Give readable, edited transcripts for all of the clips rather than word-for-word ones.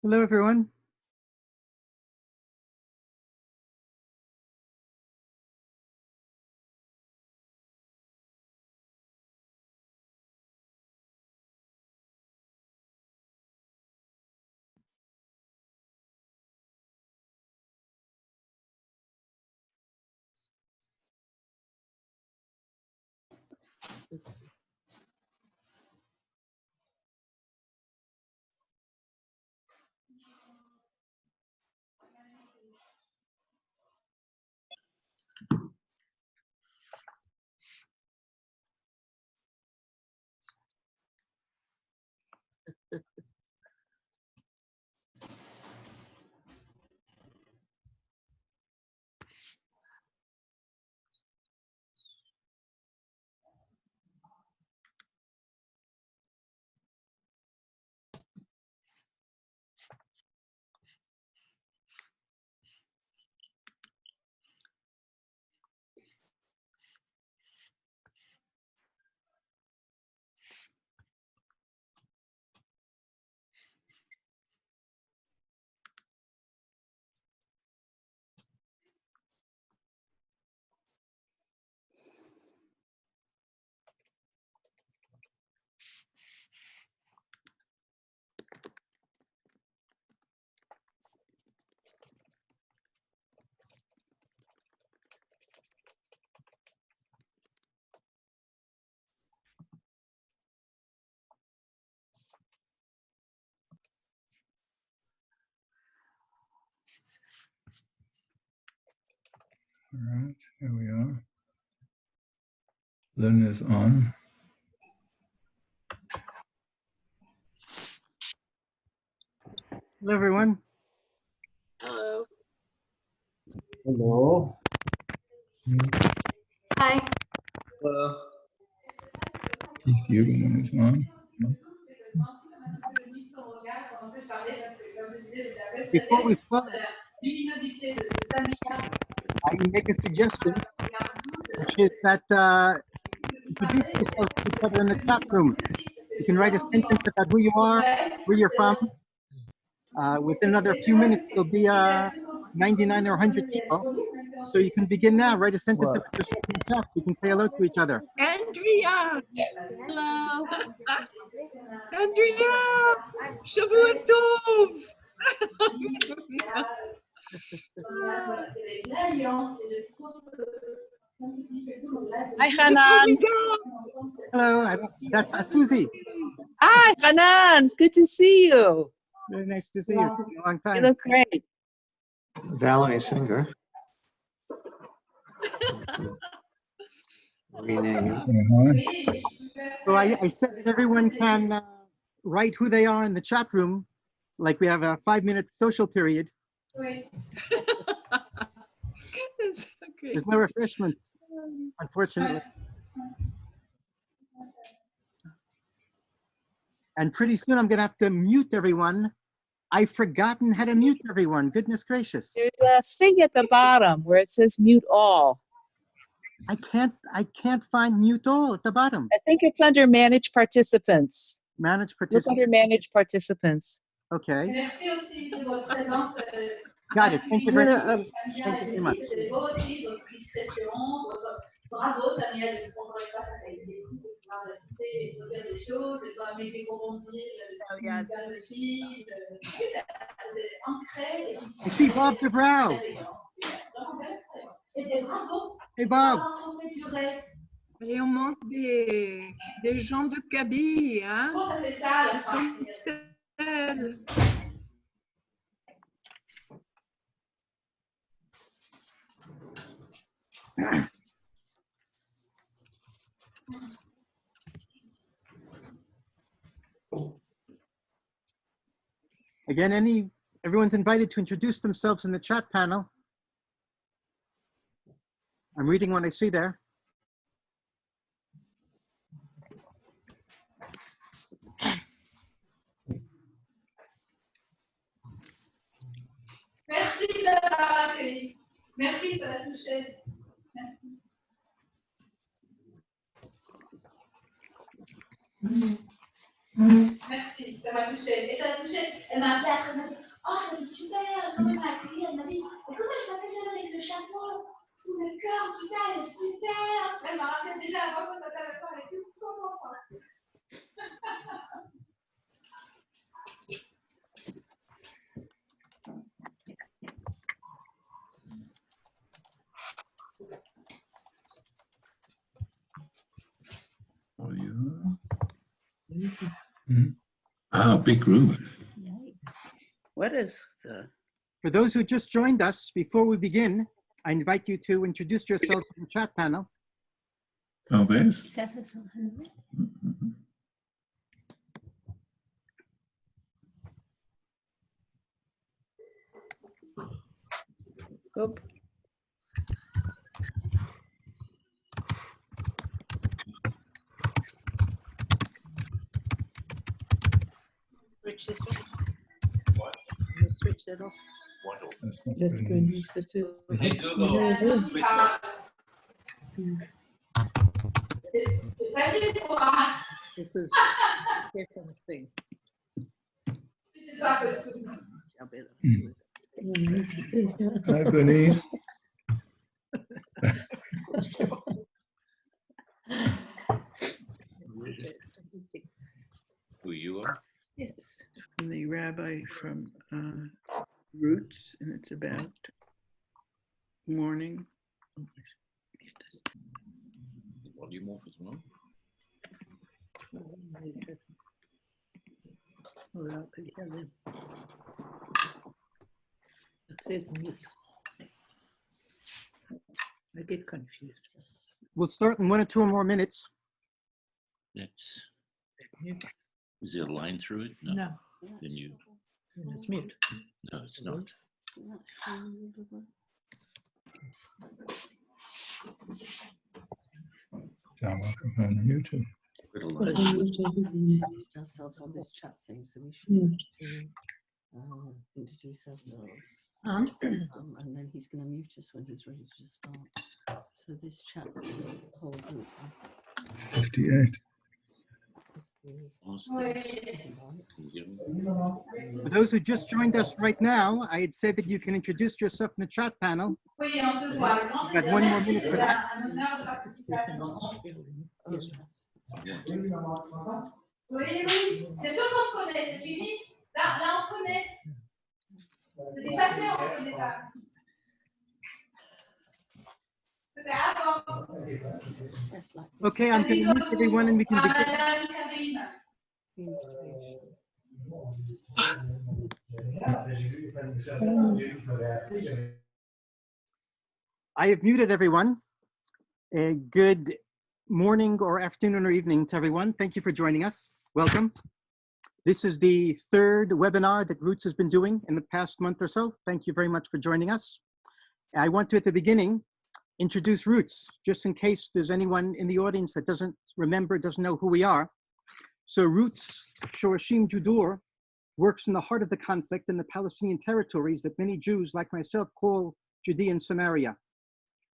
Hello, everyone. All right, here we are. Lynn is on. Hello, everyone. Hello. Hello. Hi. Hello. Keith Judelman is on. Before we start, I make a suggestion, which is that introduce yourselves to each other in the chat room. You can write a sentence about who you are, where you're from. Within another few minutes, there'll be 99 or 100 people. So you can begin now. Write a sentence about yourself in the chat so you can say hello to each other. Andrea. Hello. Andrea. Shavua Tov. Hi, Hanan. Hello, that's Susie. Hi, Hanan. It's good to see you. Very nice to see you. It's been a long time. You look great. Valerie Singer. Rename. So I said that everyone can write who they are in the chat room, like we have a 5-minute social period. That's so great. There's no refreshments, unfortunately. And pretty soon I'm gonna have to mute everyone. I've forgotten how to mute everyone. Goodness gracious. There's a thing at the bottom where it says mute all. I can't find mute all at the bottom. I think it's under manage participants. Manage Look participants. under manage participants. Okay. Merci aussi de votre présence. Got it. Thank you very much. Thank you very much. Votre discrétion, bravo Samia de prendre les passes avec des coups, de pouvoir écouter, de faire des choses, de pouvoir mettre des rebondir, de faire le fil, ancré. I see Bob DeBrow. Et bravo. Hey Bob. Et on manque des gens de Kabylie, hein? Comment ça fait ça, la Ils sont tels. Again, everyone's invited to introduce themselves in the chat panel. I'm reading what I see there. Merci de l'avoir accueilli. Merci de la toucher. Merci, ça m'a touchée. Et ça m'a touchée. Elle m'a appelé après, elle m'a dit, oh, c'était super, comment elle m'a accueilli. Elle m'a dit, mais comment elle s'appelle celle avec le chapeau, tout le cœur, tout ça, elle est super. Elle m'a rappelé déjà avant qu'on s'appelle pas, elle était trop contente. Oh, yeah. Ah, big room. What is the? For those who just joined us, before we begin, I invite you to introduce yourselves to the chat panel. Oh, there's. Is that his own? Oop. Switch this one. What? You switch that off. That's not Just very going nice. to do. Hey, Google. C'est facile pour moi. This is different thing. Si c'est toi que tout. I better Mm. do it. Hi, Bernice. Who you are? Yes, I'm the rabbi from Roots, and it's about mourning. Volume off as well. That's it. I get confused. We'll start in 1 or 2 more minutes. That's. Is there a line through it? No. No, Then you. it's mute. No, it's not. Sound like I'm on YouTube. Put a What line. is it? ourselves on this chat thing, so we should introduce ourselves. Huh? And then he's going to mute us when he's ready to start. So this chat thing is the whole group. 58. Austin, Oui. can you give him? For those who just joined us right now, I had said that you can introduce yourself in the chat panel. Oui, on se voit. Avec grand Got plaisir. 1 more Merci, minute for c'est that. un honneur de participation. Yeah. Oui, oui. C'est sûr qu'on se connaît, c'est fini. Là, on se connaît. C'était passé, on se connaît pas. C'était avant. Yes, like this. Okay, I'm going to mute everyone and we can begin. Madame Karine. Invitation. I have muted everyone. A good morning or afternoon or evening to everyone. Thank you for joining us. Welcome. This is the 3rd webinar that Roots has been doing in the past month or so. Thank you very much for joining us. I want to, at the beginning, introduce Roots, just in case there's anyone in the audience that doesn't remember, doesn't know who we are. So Roots, Shorashim Judur, works in the heart of the conflict in the Palestinian territories that many Jews, like myself, call Judea and Samaria.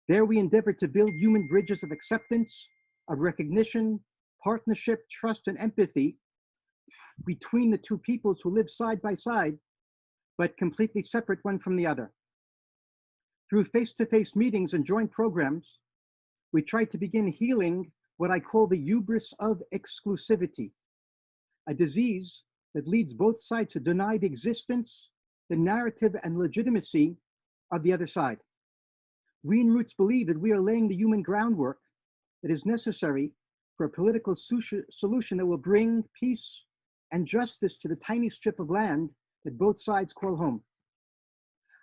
There we endeavor to build human bridges of acceptance, of recognition, partnership, trust, and empathy between the two peoples who live side by side, but completely separate one from the other. Through face-to-face meetings and joint programs, we try to begin healing what I call the hubris of exclusivity, a disease that leads both sides to deny the existence, the narrative, and legitimacy of the other side. We in Roots believe that we are laying the human groundwork that is necessary for a political solution that will bring peace and justice to the tiny strip of land that both sides call home.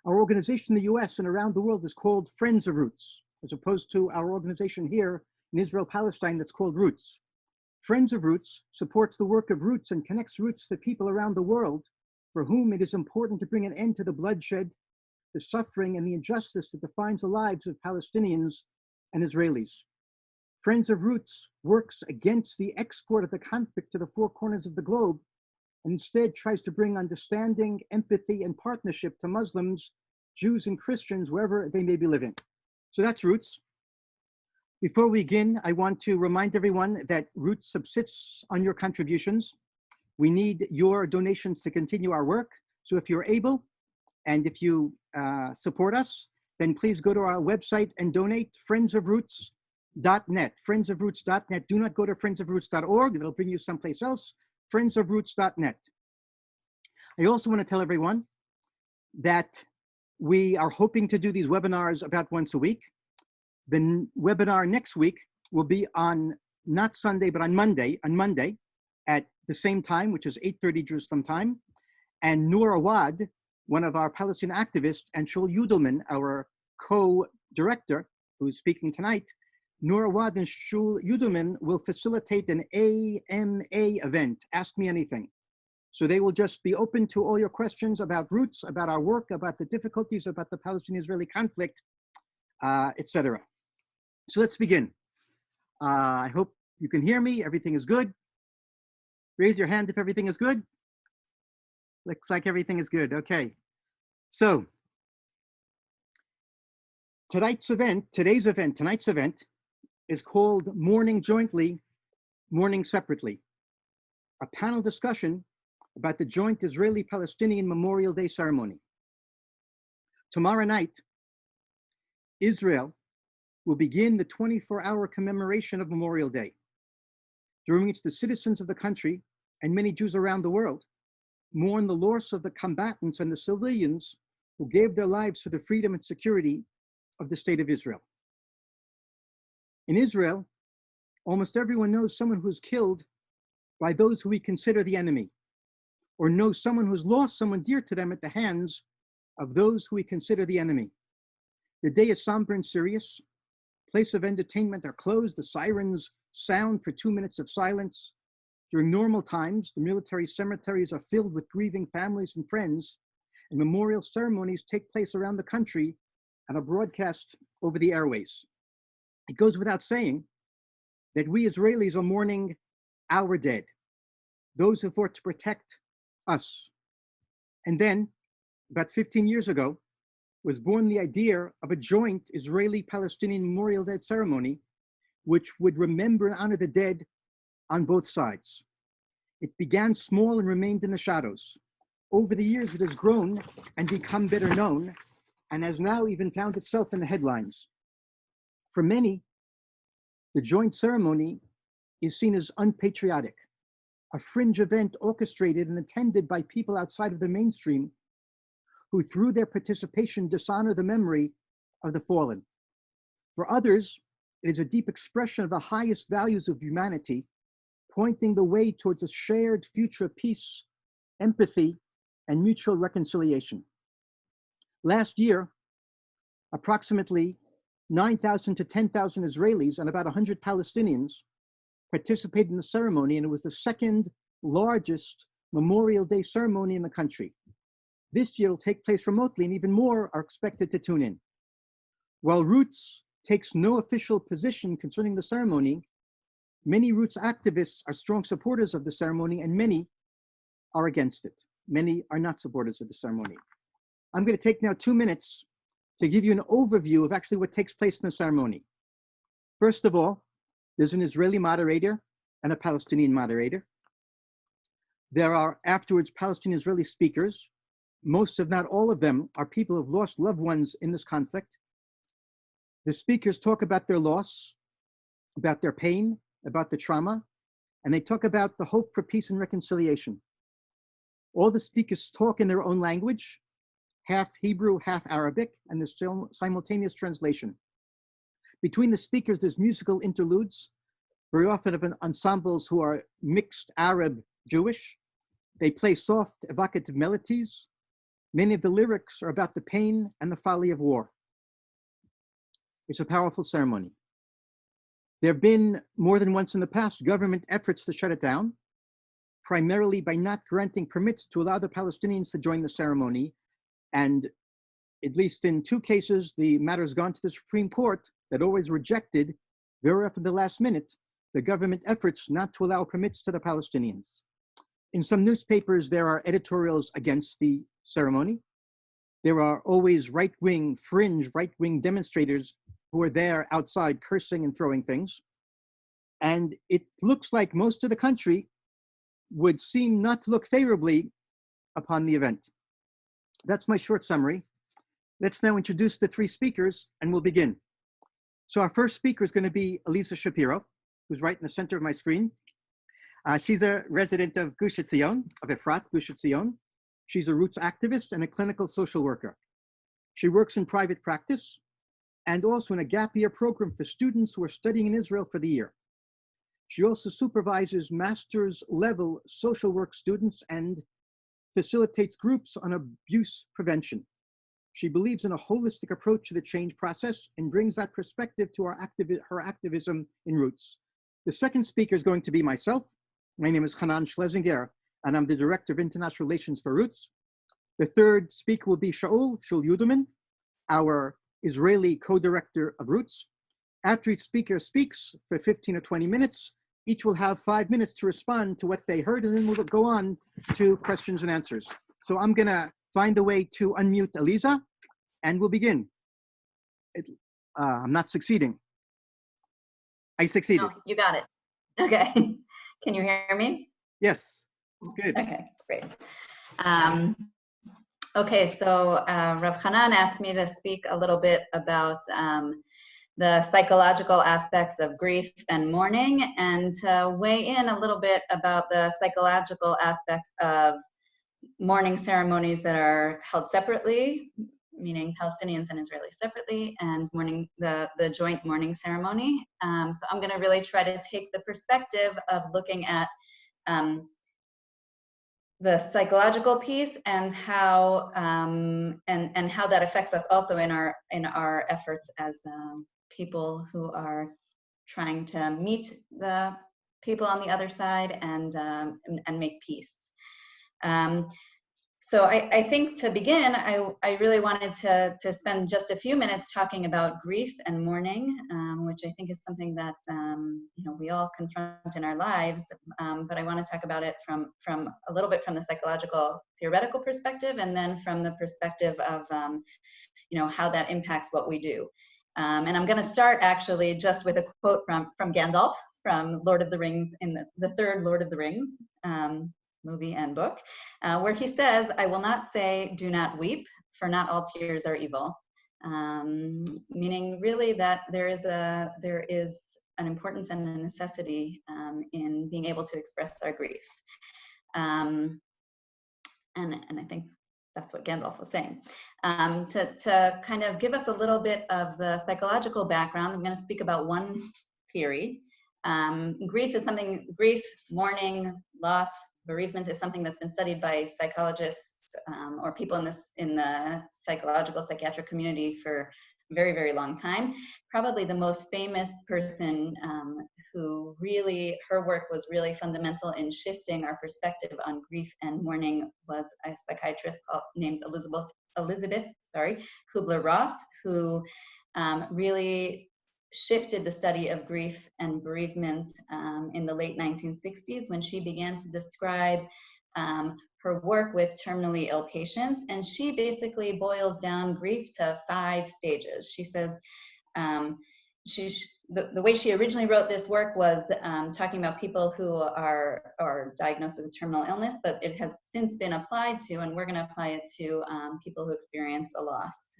Our organization in the US and around the world is called Friends of Roots, as opposed to our organization here in Israel, Palestine, that's called Roots. Friends of Roots supports the work of Roots and connects Roots to people around the world for whom it is important to bring an end to the bloodshed, the suffering, and the injustice that defines the lives of Palestinians and Israelis. Friends of Roots works against the export of the conflict to the 4 corners of the globe, and instead tries to bring understanding, empathy, and partnership to Muslims, Jews, and Christians, wherever they may be living. So that's Roots. Before we begin, I want to remind everyone that Roots subsists on your contributions. We need your donations to continue our work. So if you're able, and if you support us, then please go to our website and donate, friendsofroots.net, friendsofroots.net. Do not go to friendsofroots.org. That'll bring you someplace else, friendsofroots.net. I also want to tell everyone that we are hoping to do these webinars about once a week. The webinar next week will be on not Sunday, but on Monday at the same time, which is 8:30 Jerusalem time. And Noor Awad, one of our Palestinian activists, and Shaul Judelman, our co-director, who's speaking tonight, Noor Awad and Shaul Judelman will facilitate an AMA event, Ask Me Anything. So they will just be open to all your questions about roots, about our work, about the difficulties, about the Palestinian-Israeli conflict, etc. So let's begin. I hope you can hear me. Everything is good. Raise your hand if everything is good. Looks like everything is good. Okay. So tonight's event is called Mourning Jointly, Mourning Separately, a panel discussion about the joint Israeli-Palestinian Memorial Day Ceremony. Tomorrow night, Israel will begin the 24-hour commemoration of Memorial Day, during which the citizens of the country and many Jews around the world mourn the loss of the combatants and the civilians who gave their lives for the freedom and security of the state of Israel. In Israel, almost everyone knows someone who's killed by those who we consider the enemy, or knows someone who's lost someone dear to them at the hands of those who we consider the enemy. The day is somber and serious. Places of entertainment are closed. The sirens sound for 2 minutes of silence. During normal times, the military cemeteries are filled with grieving families and friends, and memorial ceremonies take place around the country and are broadcast over the airways. It goes without saying that we Israelis are mourning our dead, those who fought to protect us. And then, about 15 years ago, was born the idea of a joint Israeli-Palestinian Memorial Day ceremony, which would remember and honor the dead on both sides. It began small and remained in the shadows. Over the years, it has grown and become better known, and has now even found itself in the headlines. For many, the joint ceremony is seen as unpatriotic, a fringe event orchestrated and attended by people outside of the mainstream who through their participation dishonor the memory of the fallen. For others, it is a deep expression of the highest values of humanity, pointing the way towards a shared future of peace, empathy, and mutual reconciliation. Last year, approximately 9,000 to 10,000 Israelis and about 100 Palestinians participated in the ceremony, and it was the second largest Memorial Day ceremony in the country. This year will take place remotely, and even more are expected to tune in. While Roots takes no official position concerning the ceremony, many Roots activists are strong supporters of the ceremony, and many are against it. Many are not supporters of the ceremony. I'm going to take now 2 minutes to give you an overview of actually what takes place in the ceremony. First of all, there's an Israeli moderator and a Palestinian moderator. There are afterwards Palestinian-Israeli speakers. Most, if not all of them, are people who have lost loved ones in this conflict. The speakers talk about their loss, about their pain, about the trauma, and they talk about the hope for peace and reconciliation. All the speakers talk in their own language, half Hebrew, half Arabic, and there's simultaneous translation. Between the speakers, there's musical interludes, very often of ensembles who are mixed Arab, Jewish. They play soft, evocative melodies. Many of the lyrics are about the pain and the folly of war. It's a powerful ceremony. There have been, more than once in the past, government efforts to shut it down, primarily by not granting permits to allow the Palestinians to join the ceremony. And at least in 2 cases, the matter has gone to the Supreme Court that always rejected, very often the last minute, the government efforts not to allow permits to the Palestinians. In some newspapers, there are editorials against the ceremony. There are always right-wing, fringe right-wing demonstrators who are there outside cursing and throwing things. And it looks like most of the country would seem not to look favorably upon the event. That's my short summary. Let's now introduce the three speakers and we'll begin. So our first speaker is going to be Aliza Shapiro, who's right in the center of my screen. She's a resident of Gush Etzion, of Efrat, Gush Etzion. She's a roots activist and a clinical social worker. She works in private practice and also in a gap year program for students who are studying in Israel for the year. She also supervises master's level social work students and facilitates groups on abuse prevention. She believes in a holistic approach to the change process and brings that perspective to her activism in Roots. The second speaker is going to be myself. My name is Hanan Schlesinger, and I'm the Director of International Relations for Roots. The third speaker will be Shaul Judelman, our Israeli co-director of Roots. After each speaker speaks for 15 or 20 minutes, each will have 5 minutes to respond to what they heard, and then we'll go on to questions and answers. So I'm gonna find a way to unmute Aliza, and we'll begin. I'm not succeeding. I succeeded. No, you got it. Okay. Can you hear me? Yes, good. Okay, great. Okay, so Rav Hanan asked me to speak a little bit about the psychological aspects of grief and mourning, and to weigh in a little bit about the psychological aspects of mourning ceremonies that are held separately, meaning Palestinians and Israelis separately, and mourning the joint mourning ceremony. So I'm going to really try to take the perspective of looking at the psychological piece and how and how that affects us also in our efforts as people who are trying to meet the people on the other side and make peace. So I think to begin, I really wanted to spend just a few minutes talking about grief and mourning, which I think is something that we all confront in our lives. But I want to talk about it from a little bit from the psychological theoretical perspective, and then from the perspective of how that impacts what we do. And I'm going to start actually just with a quote from Gandalf from Lord of the Rings, in the third Lord of the Rings movie and book, where he says, "I will not say, do not weep, for not all tears are evil," meaning really that there is an importance and a necessity in being able to express our grief. And I think that's what Gandalf was saying. To kind of give us a little bit of the psychological background, I'm going to speak about one theory. Grief, mourning, loss, bereavement is something that's been studied by psychologists or people in the psychological psychiatric community for a very, very long time. Probably the most famous person who really, her work was really fundamental in shifting our perspective on grief and mourning was a psychiatrist named Elizabeth Kubler-Ross, who really shifted the study of grief and bereavement in the late 1960s, when she began to describe her work with terminally ill patients. And she basically boils down grief to 5 stages. She says, the way she originally wrote this work was talking about people who are diagnosed with a terminal illness, but it has since been applied to, and we're going to apply it to people who experience a loss.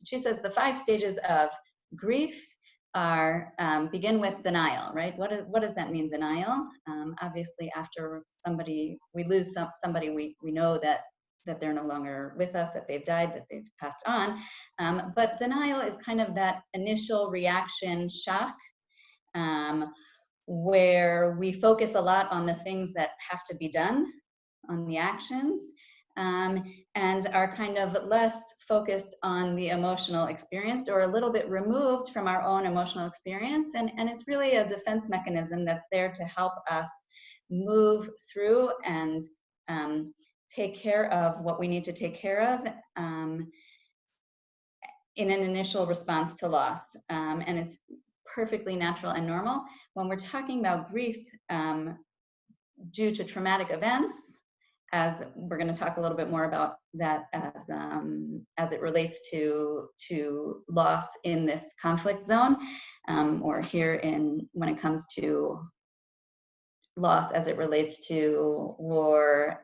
She says the 5 stages of grief are begin with denial, right? What does that mean, denial? Obviously, after we lose somebody, we know that they're no longer with us, that they've died, that they've passed on. But denial is kind of that initial reaction shock, where we focus a lot on the things that have to be done, on the actions, and are kind of less focused on the emotional experience, or a little bit removed from our own emotional experience. And it's really a defense mechanism that's there to help us move through and take care of what we need to take care of in an initial response to loss. And it's perfectly natural and normal. When we're talking about grief due to traumatic events, as we're going to talk a little bit more about that as it relates to loss in this conflict zone, or here when it comes to loss as it relates to war,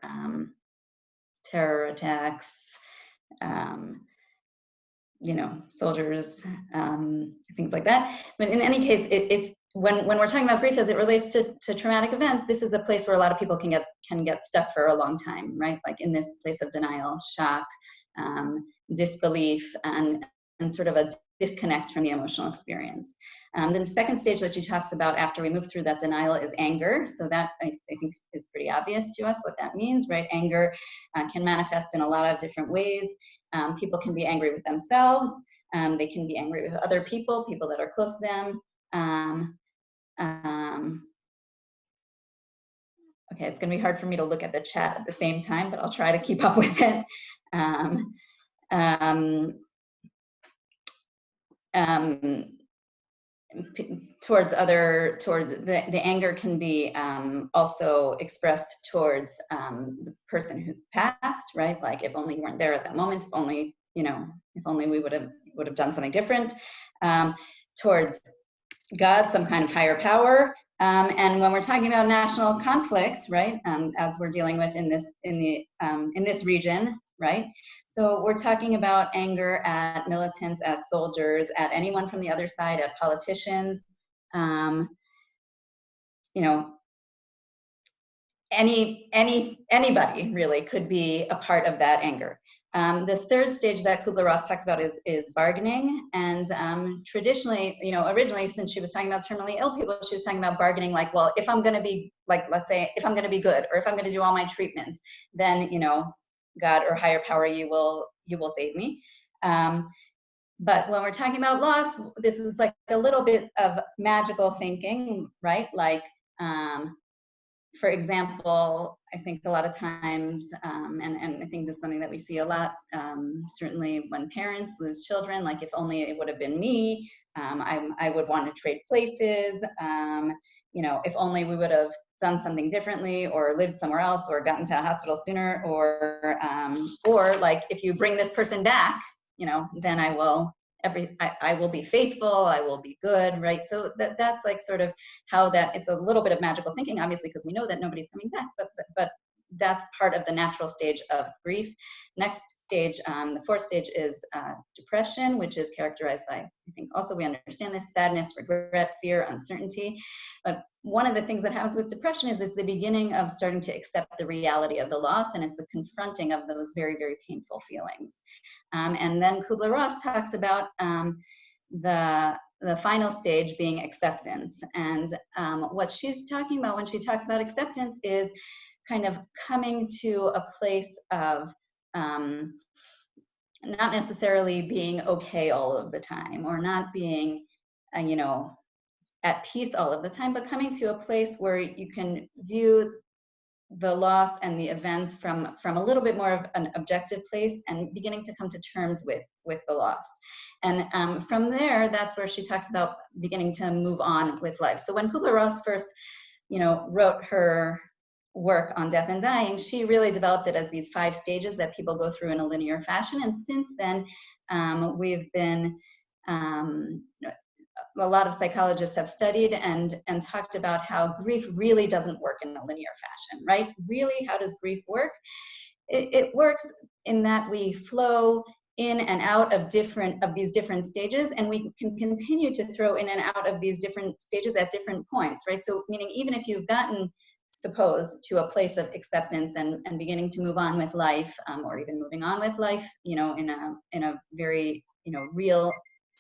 terror attacks, you know, soldiers, things like that. But in any case, it's when we're talking about grief as it relates to traumatic events, this is a place where a lot of people can get stuck for a long time, right? Like in this place of denial, shock, disbelief, and sort of a disconnect from the emotional experience. Then the second stage that she talks about after we move through that denial is anger. So that I think is pretty obvious to us what that means, right? Anger can manifest in a lot of different ways. People can be angry with themselves. They can be angry with other people, people that are close to them. Okay, it's going to be hard for me to look at the chat at the same time, but I'll try to keep up with it. Towards the anger can be also expressed towards the person who's passed, right? Like if only you weren't there at that moment, if only, you know, if only we would have done something different. Towards God, some kind of higher power. And when we're talking about national conflicts, right, as we're dealing with in this region, right? So we're talking about anger at militants, at soldiers, at anyone from the other side, at politicians, you know, anybody really could be a part of that anger. The third stage that Kubler-Ross talks about is bargaining. And traditionally, you know, originally, since she was talking about terminally ill people, she was talking about bargaining like, well, if I'm going to be, like, let's say, if I'm going to be good, or if I'm going to do all my treatments, then, you know, God or higher power, you will save me. But when we're talking about loss, this is like a little bit of magical thinking, right? Like, for example, I think a lot of times, and I think this is something that we see a lot, certainly when parents lose children, like if only it would have been me, I would want to trade places, you know, if only we would have done something differently or lived somewhere else or gotten to a hospital sooner, or like if you bring this person back, you know, then I will be faithful, I will be good, right? So that's like sort of how that, it's a little bit of magical thinking, obviously, because we know that nobody's coming back, but that's part of the natural stage of grief. Next stage, the fourth stage is depression, which is characterized by, I think also we understand this, sadness, regret, fear, uncertainty. But one of the things that happens with depression is it's the beginning of starting to accept the reality of the loss, and it's the confronting of those very, very painful feelings. And then Kubler-Ross talks about the final stage being acceptance. And what she's talking about when she talks about acceptance is kind of coming to a place of not necessarily being okay all of the time, or not being, you know, at peace all of the time, but coming to a place where you can view the loss and the events from a little bit more of an objective place, and beginning to come to terms with the loss. And from there, that's where she talks about beginning to move on with life. So when Kubler-Ross first, you know, wrote her work on death and dying, she really developed it as these 5 stages that people go through in a linear fashion. And since then, we've been, a lot of psychologists have studied and talked about how grief really doesn't work in a linear fashion, right? Really, how does grief work? It works in that we flow in and out of these different stages, and we can continue to throw in and out of these different stages at different points, right? So meaning even if you've gotten, suppose, to a place of acceptance and beginning to move on with life, or even moving on with life, you know, in a very, you know, real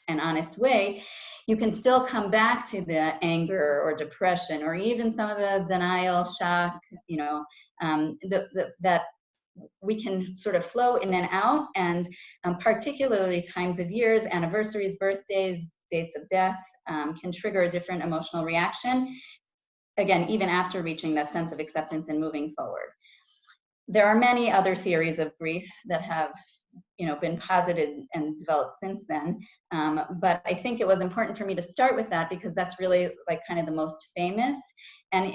and honest way, you can still come back to the anger or depression, or even some of the denial, shock, you know, that we can sort of flow in and out. And particularly times of years, anniversaries, birthdays, dates of death can trigger a different emotional reaction, again, even after reaching that sense of acceptance and moving forward. There are many other theories of grief that have, you know, been posited and developed since then. But I think it was important for me to start with that because that's really like kind of the most famous. And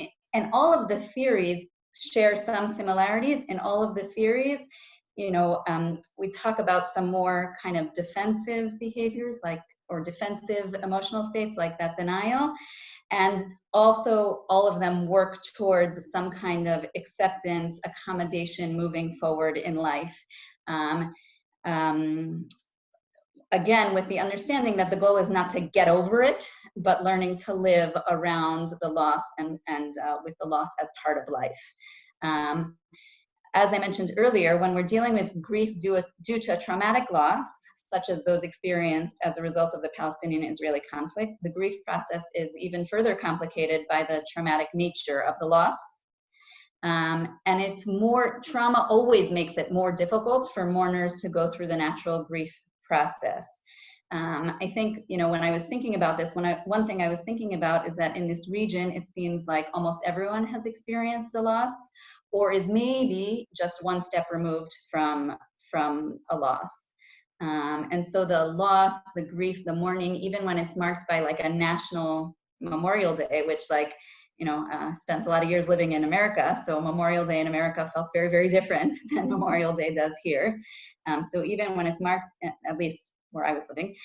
all of the theories share some similarities. In all of the theories, you know, we talk about some more kind of defensive behaviors, like, or defensive emotional states like that denial. And also all of them work towards some kind of acceptance, accommodation, moving forward in life. Again, with the understanding that the goal is not to get over it, but learning to live around the loss and with the loss as part of life. As I mentioned earlier, when we're dealing with grief due to a traumatic loss, such as those experienced as a result of the Palestinian-Israeli conflict, the grief process is even further complicated by the traumatic nature of the loss. And it's trauma always makes it more difficult for mourners to go through the natural grief process. I think, when I was thinking about this, one thing I was thinking about is that in this region, it seems like almost everyone has experienced a loss, or is maybe just one step removed from a loss. And so the loss, the grief, the mourning, even when it's marked by like a national Memorial Day, which spent a lot of years living in America, so Memorial Day in America felt very, very different than Memorial Day does here. So even when it's marked, at least where I was living,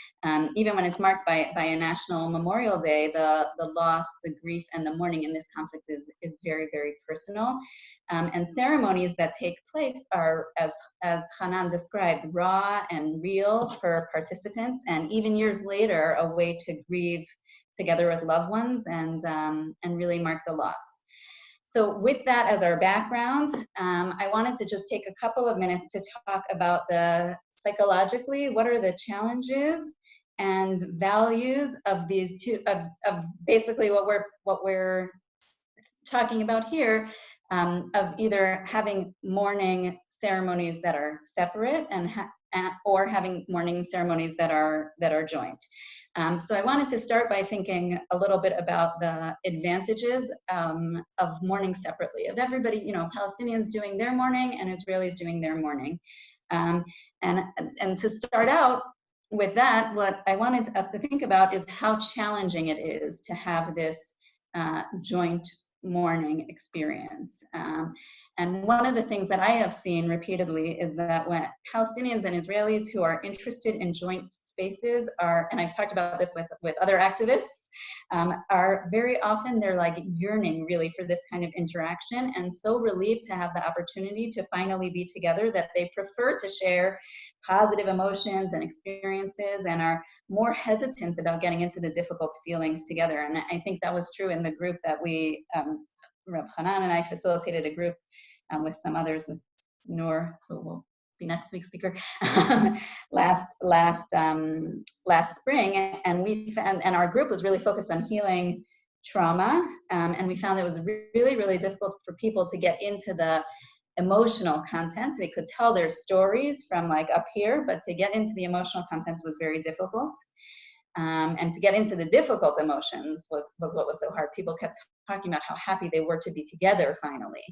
even when it's marked by a national Memorial Day, the loss, the grief, and the mourning in this conflict is very, very personal. And ceremonies that take place are, as Hanan described, raw and real for participants, and even years later, a way to grieve together with loved ones and really mark the loss. So with that as our background, I wanted to just take a couple of minutes to talk about psychologically, what are the challenges and values of these two, of basically what we're talking about here, of either having mourning ceremonies that are separate or having mourning ceremonies that are joint. So I wanted to start by thinking a little bit about the advantages of mourning separately, of everybody, Palestinians doing their mourning and Israelis doing their mourning. And to start out with that, what I wanted us to think about is how challenging it is to have this joint mourning experience. And one of the things that I have seen repeatedly is that when Palestinians and Israelis who are interested in joint spaces are, and I've talked about this with other activists, are very often, they're like yearning really for this kind of interaction, and so relieved to have the opportunity to finally be together that they prefer to share positive emotions and experiences and are more hesitant about getting into the difficult feelings together. And I think that was true in the group that we, Reb Hanan and I facilitated a group with some others, with Noor, who will be next week's speaker, last spring, and our group was really focused on healing trauma, and we found it was really, really difficult for people to get into the emotional content. They could tell their stories from like up here, but to get into the emotional content was very difficult. And to get into the difficult emotions was what was so hard. People kept talking about how happy they were to be together finally.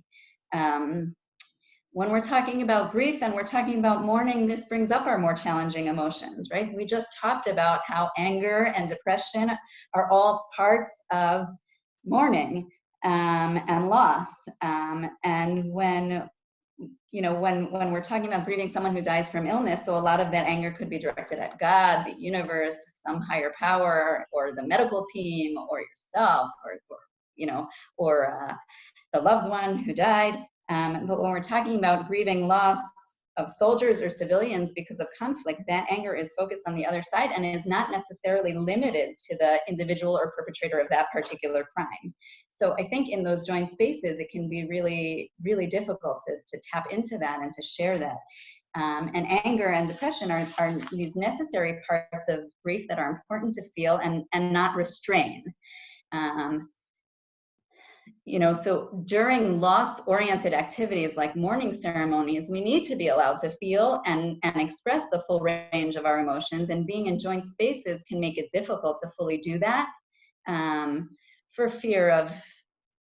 When we're talking about grief and we're talking about mourning, this brings up our more challenging emotions, right? We just talked about how anger and depression are all parts of mourning and loss. And when we're talking about grieving someone who dies from illness, so a lot of that anger could be directed at God, the universe, some higher power, or the medical team, or yourself, or the loved one who died. But when we're talking about grieving loss of soldiers or civilians because of conflict, that anger is focused on the other side and is not necessarily limited to the individual or perpetrator of that particular crime. So I think in those joint spaces, it can be really, really difficult to tap into that and to share that. And anger and depression are these necessary parts of grief that are important to feel and not restrain. So during loss-oriented activities like mourning ceremonies, we need to be allowed to feel and express the full range of our emotions, and being in joint spaces can make it difficult to fully do that for fear of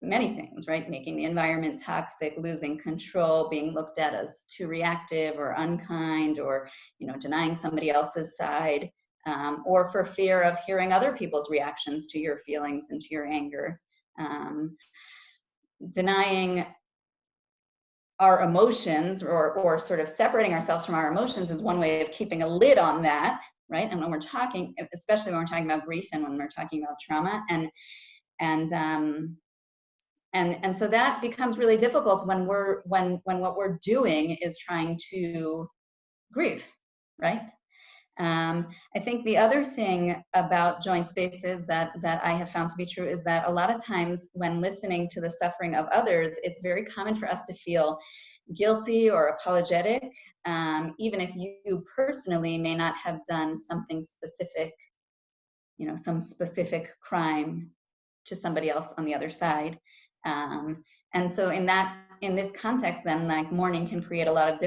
many things, right? Making the environment toxic, losing control, being looked at as too reactive or unkind, or denying somebody else's side, or for fear of hearing other people's reactions to your feelings and to your anger. Denying our emotions or sort of separating ourselves from our emotions is one way of keeping a lid on that, right? And when we're talking, especially when we're talking about grief and when we're talking about trauma, and so that becomes really difficult when what we're doing is trying to grieve, right? I think the other thing about joint spaces that I have found to be true is that a lot of times when listening to the suffering of others, it's very common for us to feel guilty or apologetic, even if you personally may not have done something specific, you know, some specific crime to somebody else on the other side. And so in this context, then, like, mourning can create a lot of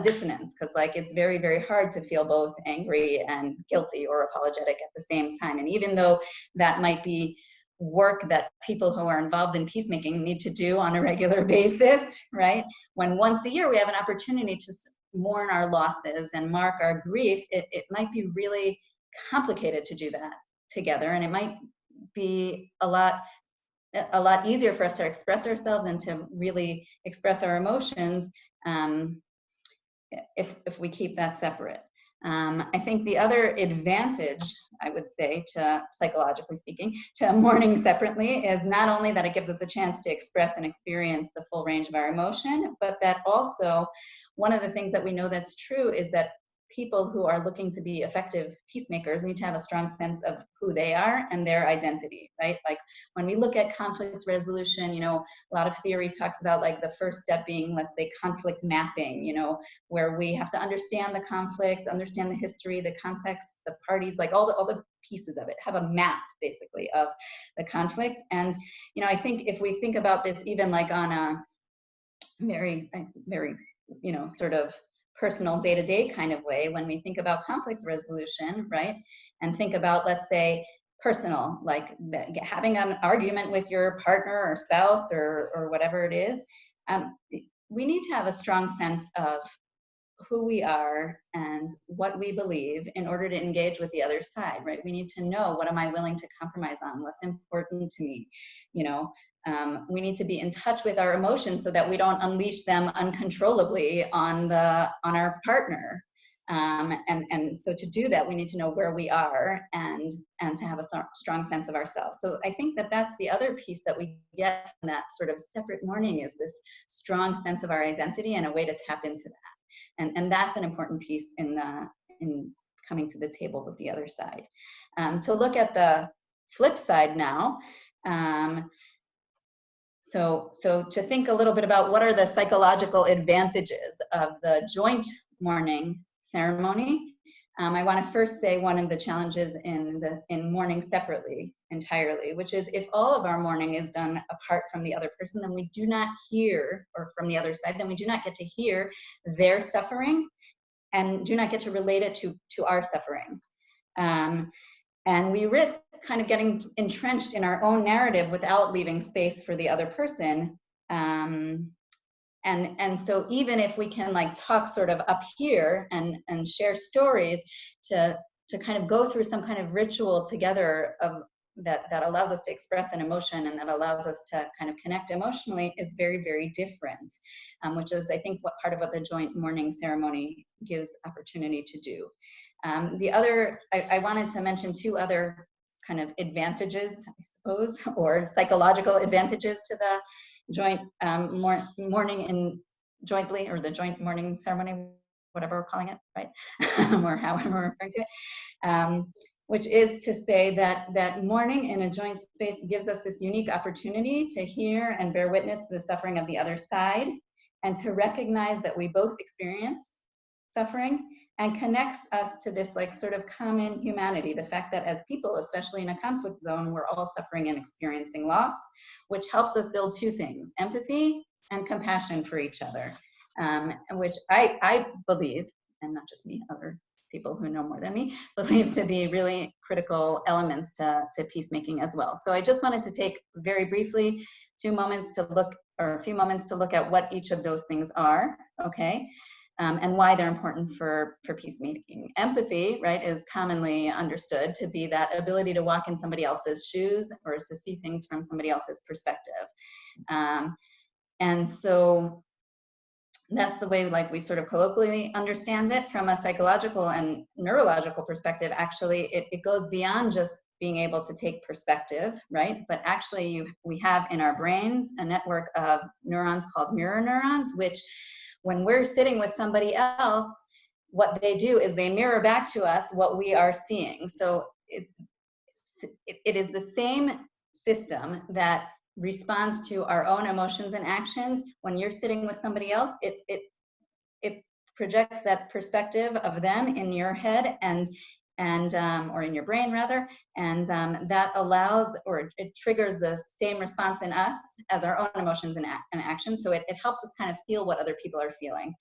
dissonance, because, like, it's very, very hard to feel both angry and guilty or apologetic at the same time. And even though that might be work that people who are involved in peacemaking need to do on a regular basis, right? When once a year we have an opportunity to mourn our losses and mark our grief, it might be really complicated to do that together, and it might be a lot easier for us to express ourselves and to really express our emotions if we keep that separate. I think the other advantage, I would say, to psychologically speaking, to mourning separately is not only that it gives us a chance to express and experience the full range of our emotion, but that also one of the things that we know that's true is that people who are looking to be effective peacemakers need to have a strong sense of who they are and their identity, right? Like when we look at conflict resolution, you know, a lot of theory talks about, like, the first step being, let's say, conflict mapping, you know, where we have to understand the conflict, understand the history, the context, the parties, like all the pieces of it, have a map basically of the conflict. And, you know, I think if we think about this even like on a very, you know, sort of personal day-to-day kind of way, when we think about conflict resolution, right? And think about, let's say, personal, like having an argument with your partner or spouse or whatever it is, we need to have a strong sense of who we are and what we believe in order to engage with the other side, right? We need to know, what am I willing to compromise on? What's important to me? You know, we need to be in touch with our emotions so that we don't unleash them uncontrollably on our partner. And so to do that, we need to know where we are and to have a strong sense of ourselves. So I think that that's the other piece that we get from that sort of separate mourning, is this strong sense of our identity and a way to tap into that. And that's an important piece in coming to the table with the other side. To look at the flip side now, so to think a little bit about what are the psychological advantages of the joint mourning ceremony. I want to first say one of the challenges in mourning separately entirely, which is if all of our mourning is done apart from the other person, then we do not hear, or from the other side, then we do not get to hear their suffering and do not get to relate it to our suffering. And we risk kind of getting entrenched in our own narrative without leaving space for the other person. And so even if we can, like, talk sort of up here and share stories to kind of go through some kind of ritual together of that allows us to express an emotion and that allows us to kind of connect emotionally, is very, very different, which is, I think, what part of what the joint mourning ceremony gives opportunity to do. The other, I wanted to mention two other kind of advantages, I suppose, or psychological advantages to the joint mourning in jointly, or the joint mourning ceremony, whatever we're calling it, right? Or however we're referring to it, which is to say that mourning in a joint space gives us this unique opportunity to hear and bear witness to the suffering of the other side, and to recognize that we both experience suffering, and connects us to this, like, sort of common humanity, the fact that as people, especially in a conflict zone, we're all suffering and experiencing loss, which helps us build two things: empathy and compassion for each other, which I believe, and not just me, other people who know more than me, believe to be really critical elements to peacemaking as well. So I just wanted to take very briefly a few moments to look at what each of those things are, okay? And why they're important for peacemaking. Empathy, right, is commonly understood to be that ability to walk in somebody else's shoes, or to see things from somebody else's perspective. And so That's the way, like, we sort of colloquially understand it. From a psychological and neurological perspective, actually, it goes beyond just being able to take perspective, right? But actually, we have in our brains a network of neurons called mirror neurons, which when we're sitting with somebody else, what they do is they mirror back to us what we are seeing. So it is the same system that responds to our own emotions and actions. When you're sitting with somebody else, it projects that perspective of them in your head and or in your brain rather, and that allows, or it triggers the same response in us as our own emotions and actions. So it helps us kind of feel what other people are feeling.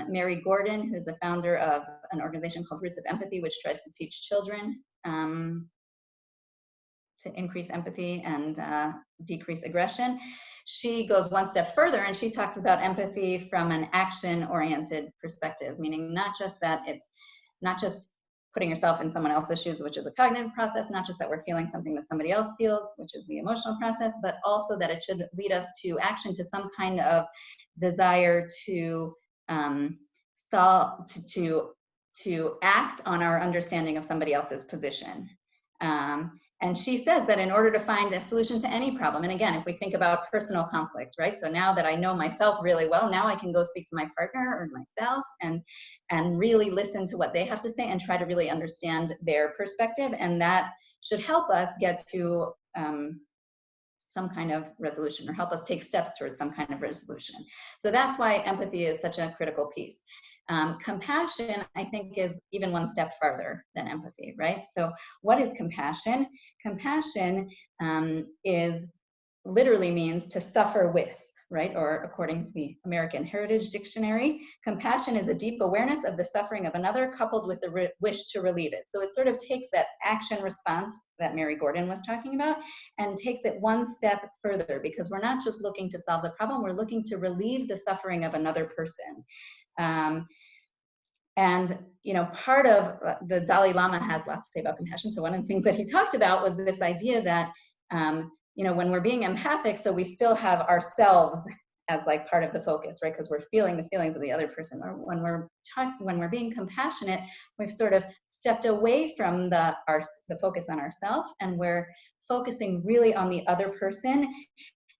Mary Gordon, who's the founder of an organization called Roots of Empathy, which tries to teach children to increase empathy and decrease aggression. She goes one step further and she talks about empathy from an action-oriented perspective, meaning not just that it's not just putting yourself in someone else's shoes, which is a cognitive process, not just that we're feeling something that somebody else feels, which is the emotional process, but also that it should lead us to action, to some kind of desire to to act on our understanding of somebody else's position. And she says that in order to find a solution to any problem, and again, if we think about personal conflicts, right? So now that I know myself really well, now I can go speak to my partner or my spouse and really listen to what they have to say and try to really understand their perspective. And that should help us get to some kind of resolution, or help us take steps towards some kind of resolution. So that's why empathy is such a critical piece. Compassion, I think, is even one step farther than empathy, right? So what is compassion? Compassion is literally means to suffer with, right? Or according to the American Heritage Dictionary, compassion is a deep awareness of the suffering of another coupled with the wish to relieve it. So it sort of takes that action response that Mary Gordon was talking about and takes it one step further, because we're not just looking to solve the problem, we're looking to relieve the suffering of another person. And, you know, part of the Dalai Lama has lots to say about compassion. So one of the things that he talked about was this idea that, you know, when we're being empathic, so we still have ourselves as like part of the focus, right? Because we're feeling the feelings of the other person. Or when we're being compassionate, we've sort of stepped away from the focus on ourselves, and we're focusing really on the other person.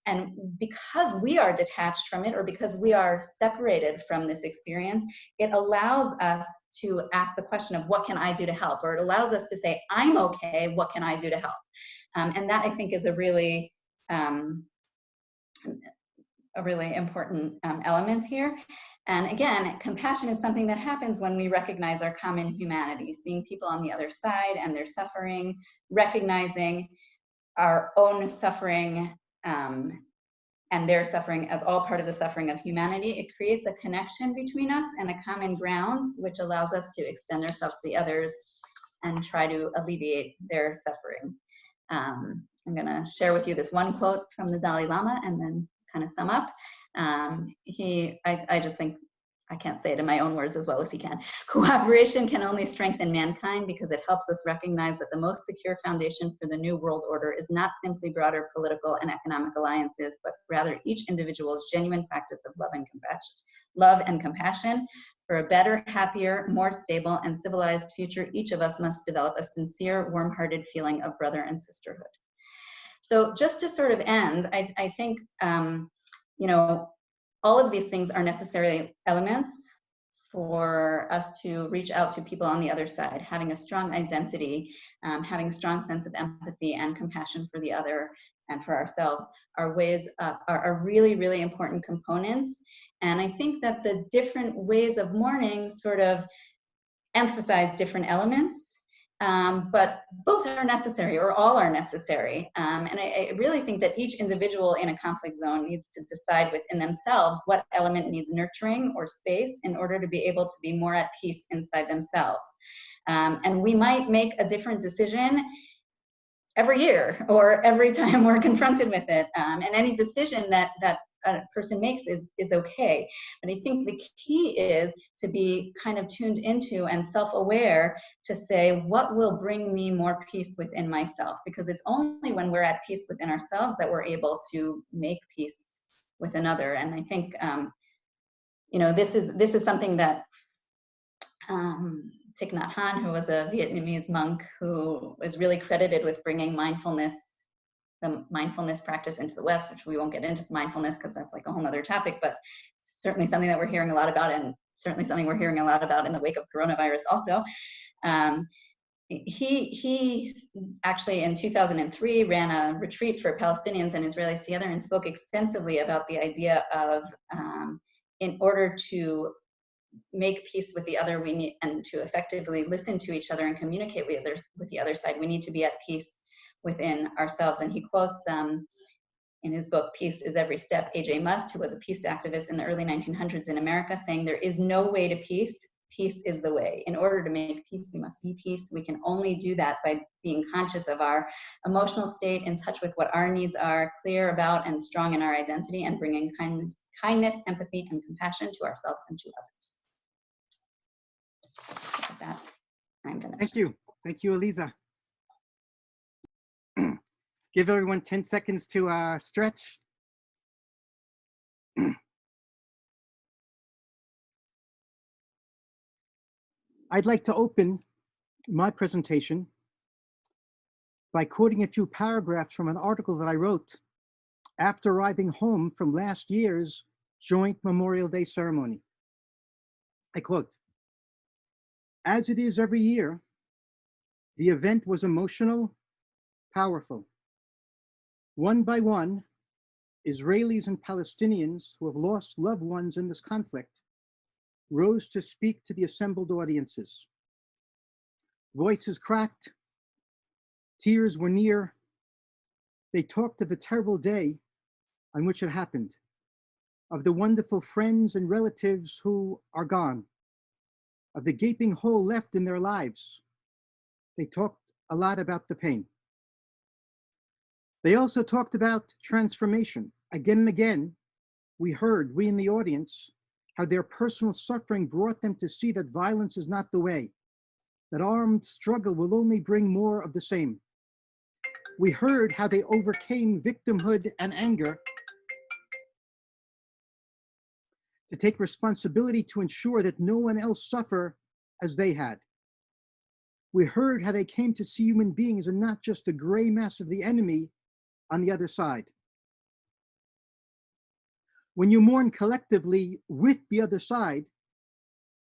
And because we are detached from it, or because we are separated from this experience, it allows us to ask the question of what can I do to help? Or it allows us to say, I'm okay, what can I do to help? And that, I think, is a really important element here. And again, compassion is something that happens when we recognize our common humanity, seeing people on the other side and their suffering, recognizing our own suffering and their suffering as all part of the suffering of humanity. It creates a connection between us and a common ground, which allows us to extend ourselves to the others and try to alleviate their suffering. I'm going to share with you this one quote from the Dalai Lama and then kind of sum up. I just think I can't say it in my own words as well as he can. Cooperation can only strengthen mankind because it helps us recognize that the most secure foundation for the new world order is not simply broader political and economic alliances, but rather each individual's genuine practice of love and compassion. For a better, happier, more stable, and civilized future, each of us must develop a sincere, warm-hearted feeling of brother and sisterhood. So just to sort of end, I think, you know, all of these things are necessary elements for us to reach out to people on the other side. Having a strong identity, having a strong sense of empathy and compassion for the other and for ourselves are ways, are really, really important components. And I think that the different ways of mourning sort of emphasize different elements. But both are necessary, or all are necessary. And I really think that each individual in a conflict zone needs to decide within themselves what element needs nurturing or space in order to be able to be more at peace inside themselves. And we might make a different decision every year or every time we're confronted with it. And any decision that a person makes is okay. But I think the key is to be kind of tuned into and self-aware to say, what will bring me more peace within myself? Because it's only when we're at peace within ourselves that we're able to make peace with another. And I think, you know, this is something that Thich Nhat Hanh, who was a Vietnamese monk who was really credited with bringing the mindfulness practice into the West, which we won't get into mindfulness because that's like a whole nother topic, but certainly something that we're hearing a lot about, and certainly something we're hearing a lot about in the wake of coronavirus also. He actually in 2003 ran a retreat for Palestinians and Israelis together and spoke extensively about the idea of in order to make peace with the other, we need, and to effectively listen to each other and communicate with the other side, we need to be at peace within ourselves. And he quotes in his book, Peace is Every Step, A.J. Must, who was a peace activist in the early 1900s in America, saying, there is no way to peace. Peace is the way. In order to make peace, we must be peace. We can only do that by being conscious of our emotional state, in touch with what our needs are, clear about and strong in our identity, and bringing kindness, empathy, and compassion to ourselves and to others. So with that, I'm finished. Thank you. Thank you, Aliza. Give everyone 10 seconds to stretch. I'd like to open my presentation by quoting a few paragraphs from an article that I wrote after arriving home from last year's joint Memorial Day ceremony. I quote, "As it is every year, the event was emotional, powerful. One by one, Israelis and Palestinians who have lost loved ones in this conflict rose to speak to the assembled audiences. Voices cracked, tears were near. They talked of the terrible day on which it happened, of the wonderful friends and relatives who are gone, of the gaping hole left in their lives. They talked a lot about the pain. They also talked about transformation. Again and again, we in the audience, how their personal suffering brought them to see that violence is not the way, that armed struggle will only bring more of the same. We heard how they overcame victimhood and anger to take responsibility to ensure that no one else suffer as they had. We heard how they came to see human beings and not just a gray mass of the enemy on the other side. When you mourn collectively with the other side,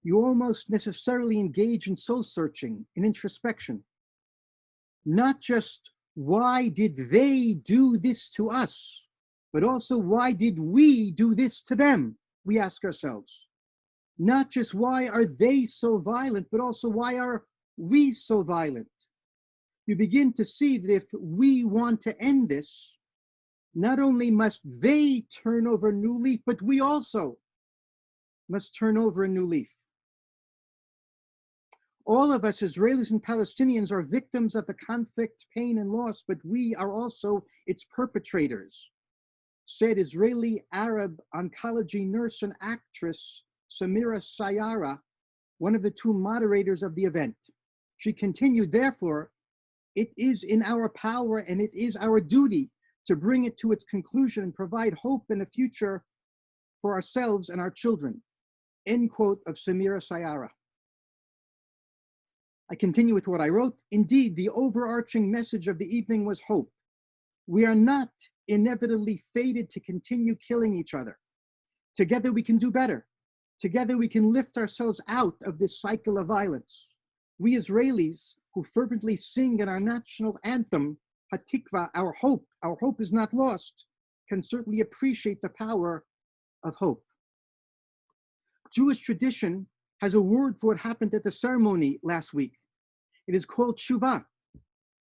you almost necessarily engage in soul searching, in introspection. Not just why did they do this to us, but also why did we do this to them, we ask ourselves. Not just why are they so violent, but also why are we so violent? You begin to see that if we want to end this, not only must they turn over a new leaf, but we also must turn over a new leaf. All of us, Israelis and Palestinians, are victims of the conflict, pain, and loss, but we are also its perpetrators, said Israeli Arab oncology nurse and actress Samira Sayara, one of the two moderators of the event. She continued, therefore, it is in our power and it is our duty to bring it to its conclusion and provide hope in a future for ourselves and our children. End quote of Samira Sayara. I continue with what I wrote. Indeed, the overarching message of the evening was hope. We are not inevitably fated to continue killing each other. Together we can do better. Together we can lift ourselves out of this cycle of violence. We Israelis who fervently sing in our national anthem, Hatikva, our hope is not lost, can certainly appreciate the power of hope. Jewish tradition has a word for what happened at the ceremony last week. It is called tshuva,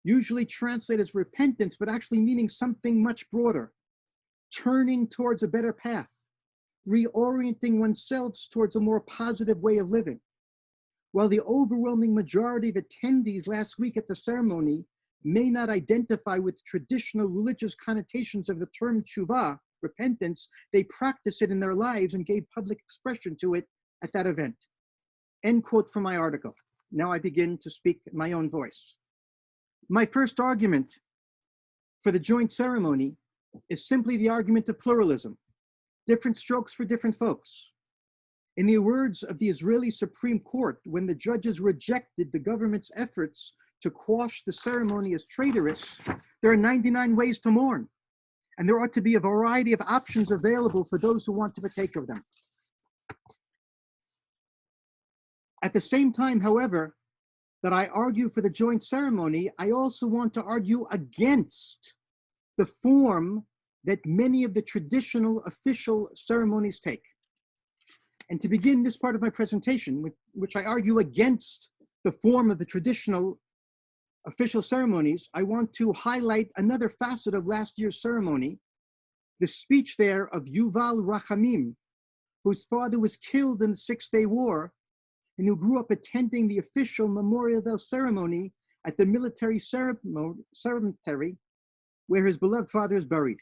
usually translated as repentance, but actually meaning something much broader, turning towards a better path, reorienting oneself towards a more positive way of living. While the overwhelming majority of attendees last week at the ceremony may not identify with traditional religious connotations of the term tshuva, repentance, they practice it in their lives and gave public expression to it at that event. End quote from my article. Now I begin to speak in my own voice. My first argument for the joint ceremony is simply the argument of pluralism, different strokes for different folks. In the words of the Israeli Supreme Court, when the judges rejected the government's efforts to quash the ceremony as traitorous, there are 99 ways to mourn, and there ought to be a variety of options available for those who want to partake of them. At the same time, however, that I argue for the joint ceremony, I also want to argue against the form that many of the traditional official ceremonies take. And to begin this part of my presentation, which I argue against the form of the traditional official ceremonies, I want to highlight another facet of last year's ceremony, the speech there of Yuval Rachamim, whose father was killed in the Six-Day War and who grew up attending the official Memorial Day ceremony at the military cemetery where his beloved father is buried.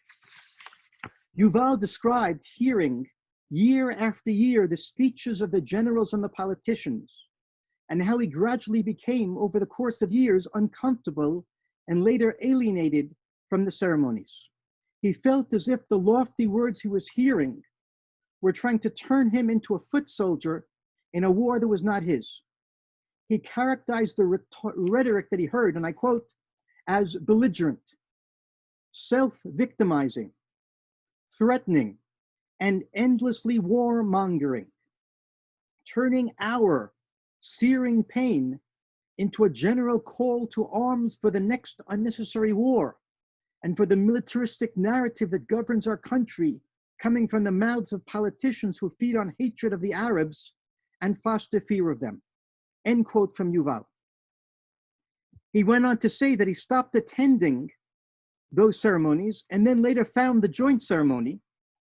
Yuval described hearing year after year the speeches of the generals and the politicians, and how he gradually became, over the course of years, uncomfortable and later alienated from the ceremonies. He felt as if the lofty words he was hearing were trying to turn him into a foot soldier in a war that was not his. He characterized the rhetoric that he heard, and I quote, as belligerent, self-victimizing, threatening, and endlessly warmongering, turning our searing pain into a general call to arms for the next unnecessary war and for the militaristic narrative that governs our country, coming from the mouths of politicians who feed on hatred of the Arabs and foster fear of them. End quote from Yuval. He went on to say that he stopped attending those ceremonies and then later found the joint ceremony,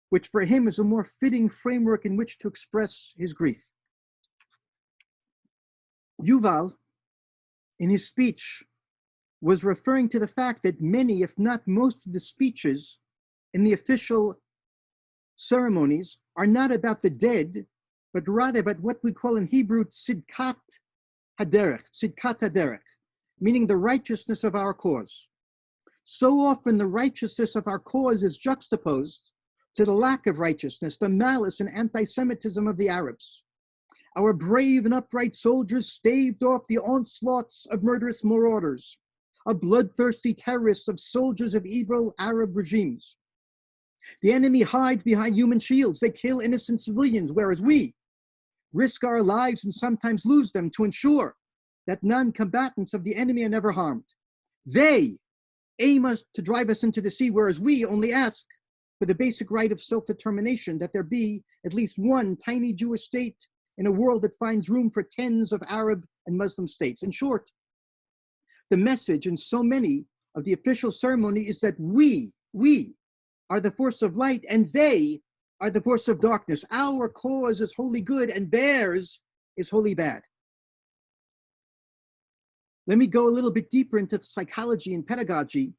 which for him is a more fitting framework in which to express his grief. Yuval, in his speech, was referring to the fact that many, if not most of the speeches in the official ceremonies are not about the dead, but rather about what we call in Hebrew tzidkat haderech, meaning the righteousness of our cause. So often the righteousness of our cause is juxtaposed to the lack of righteousness, the malice and anti-Semitism of the Arabs. Our brave and upright soldiers staved off the onslaughts of murderous marauders, of bloodthirsty terrorists, of soldiers of evil Arab regimes. The enemy hides behind human shields. They kill innocent civilians, whereas we risk our lives and sometimes lose them to ensure that non-combatants of the enemy are never harmed. They aim us to drive us into the sea, whereas we only ask for the basic right of self-determination, that there be at least one tiny Jewish state in a world that finds room for tens of Arab and Muslim states. In short, the message in so many of the official ceremony is that we are the force of light and they are the force of darkness. Our cause is wholly good and theirs is wholly bad. Let me go a little bit deeper into the psychology and pedagogy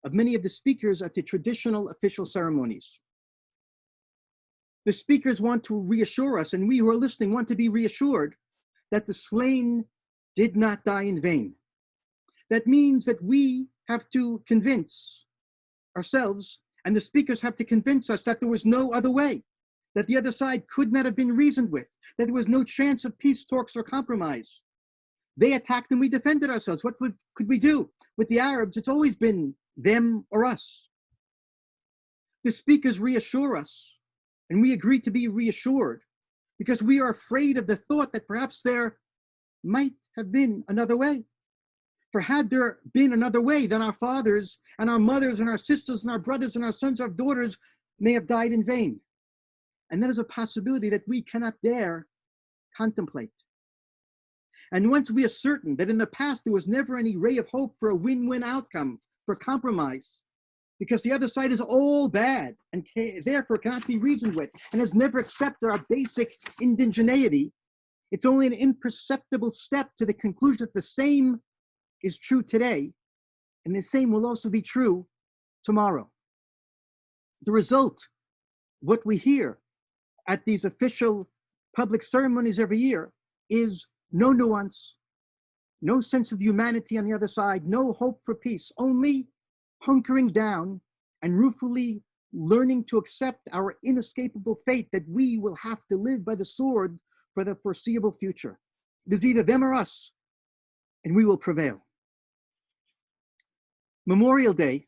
of many of the speakers at the traditional official ceremonies. The speakers want to reassure us, and we who are listening want to be reassured that the slain did not die in vain. That means that we have to convince ourselves, and the speakers have to convince us that there was no other way, that the other side could not have been reasoned with, that there was no chance of peace talks or compromise. They attacked and we defended ourselves. What could we do? With the Arabs, it's always been them or us. The speakers reassure us, and we agree to be reassured because we are afraid of the thought that perhaps there might have been another way. For had there been another way, then our fathers and our mothers and our sisters and our brothers and our sons and our daughters may have died in vain. And that is a possibility that we cannot dare contemplate. And once we are certain that in the past there was never any ray of hope for a win-win outcome, for compromise, because the other side is all bad and therefore cannot be reasoned with and has never accepted our basic indigeneity, it's only an imperceptible step to the conclusion that the same is true today and the same will also be true tomorrow. The result, what we hear at these official public ceremonies every year, is no nuance, no sense of humanity on the other side, no hope for peace, only hunkering down and ruefully learning to accept our inescapable fate that we will have to live by the sword for the foreseeable future. It is either them or us, and we will prevail. Memorial Day,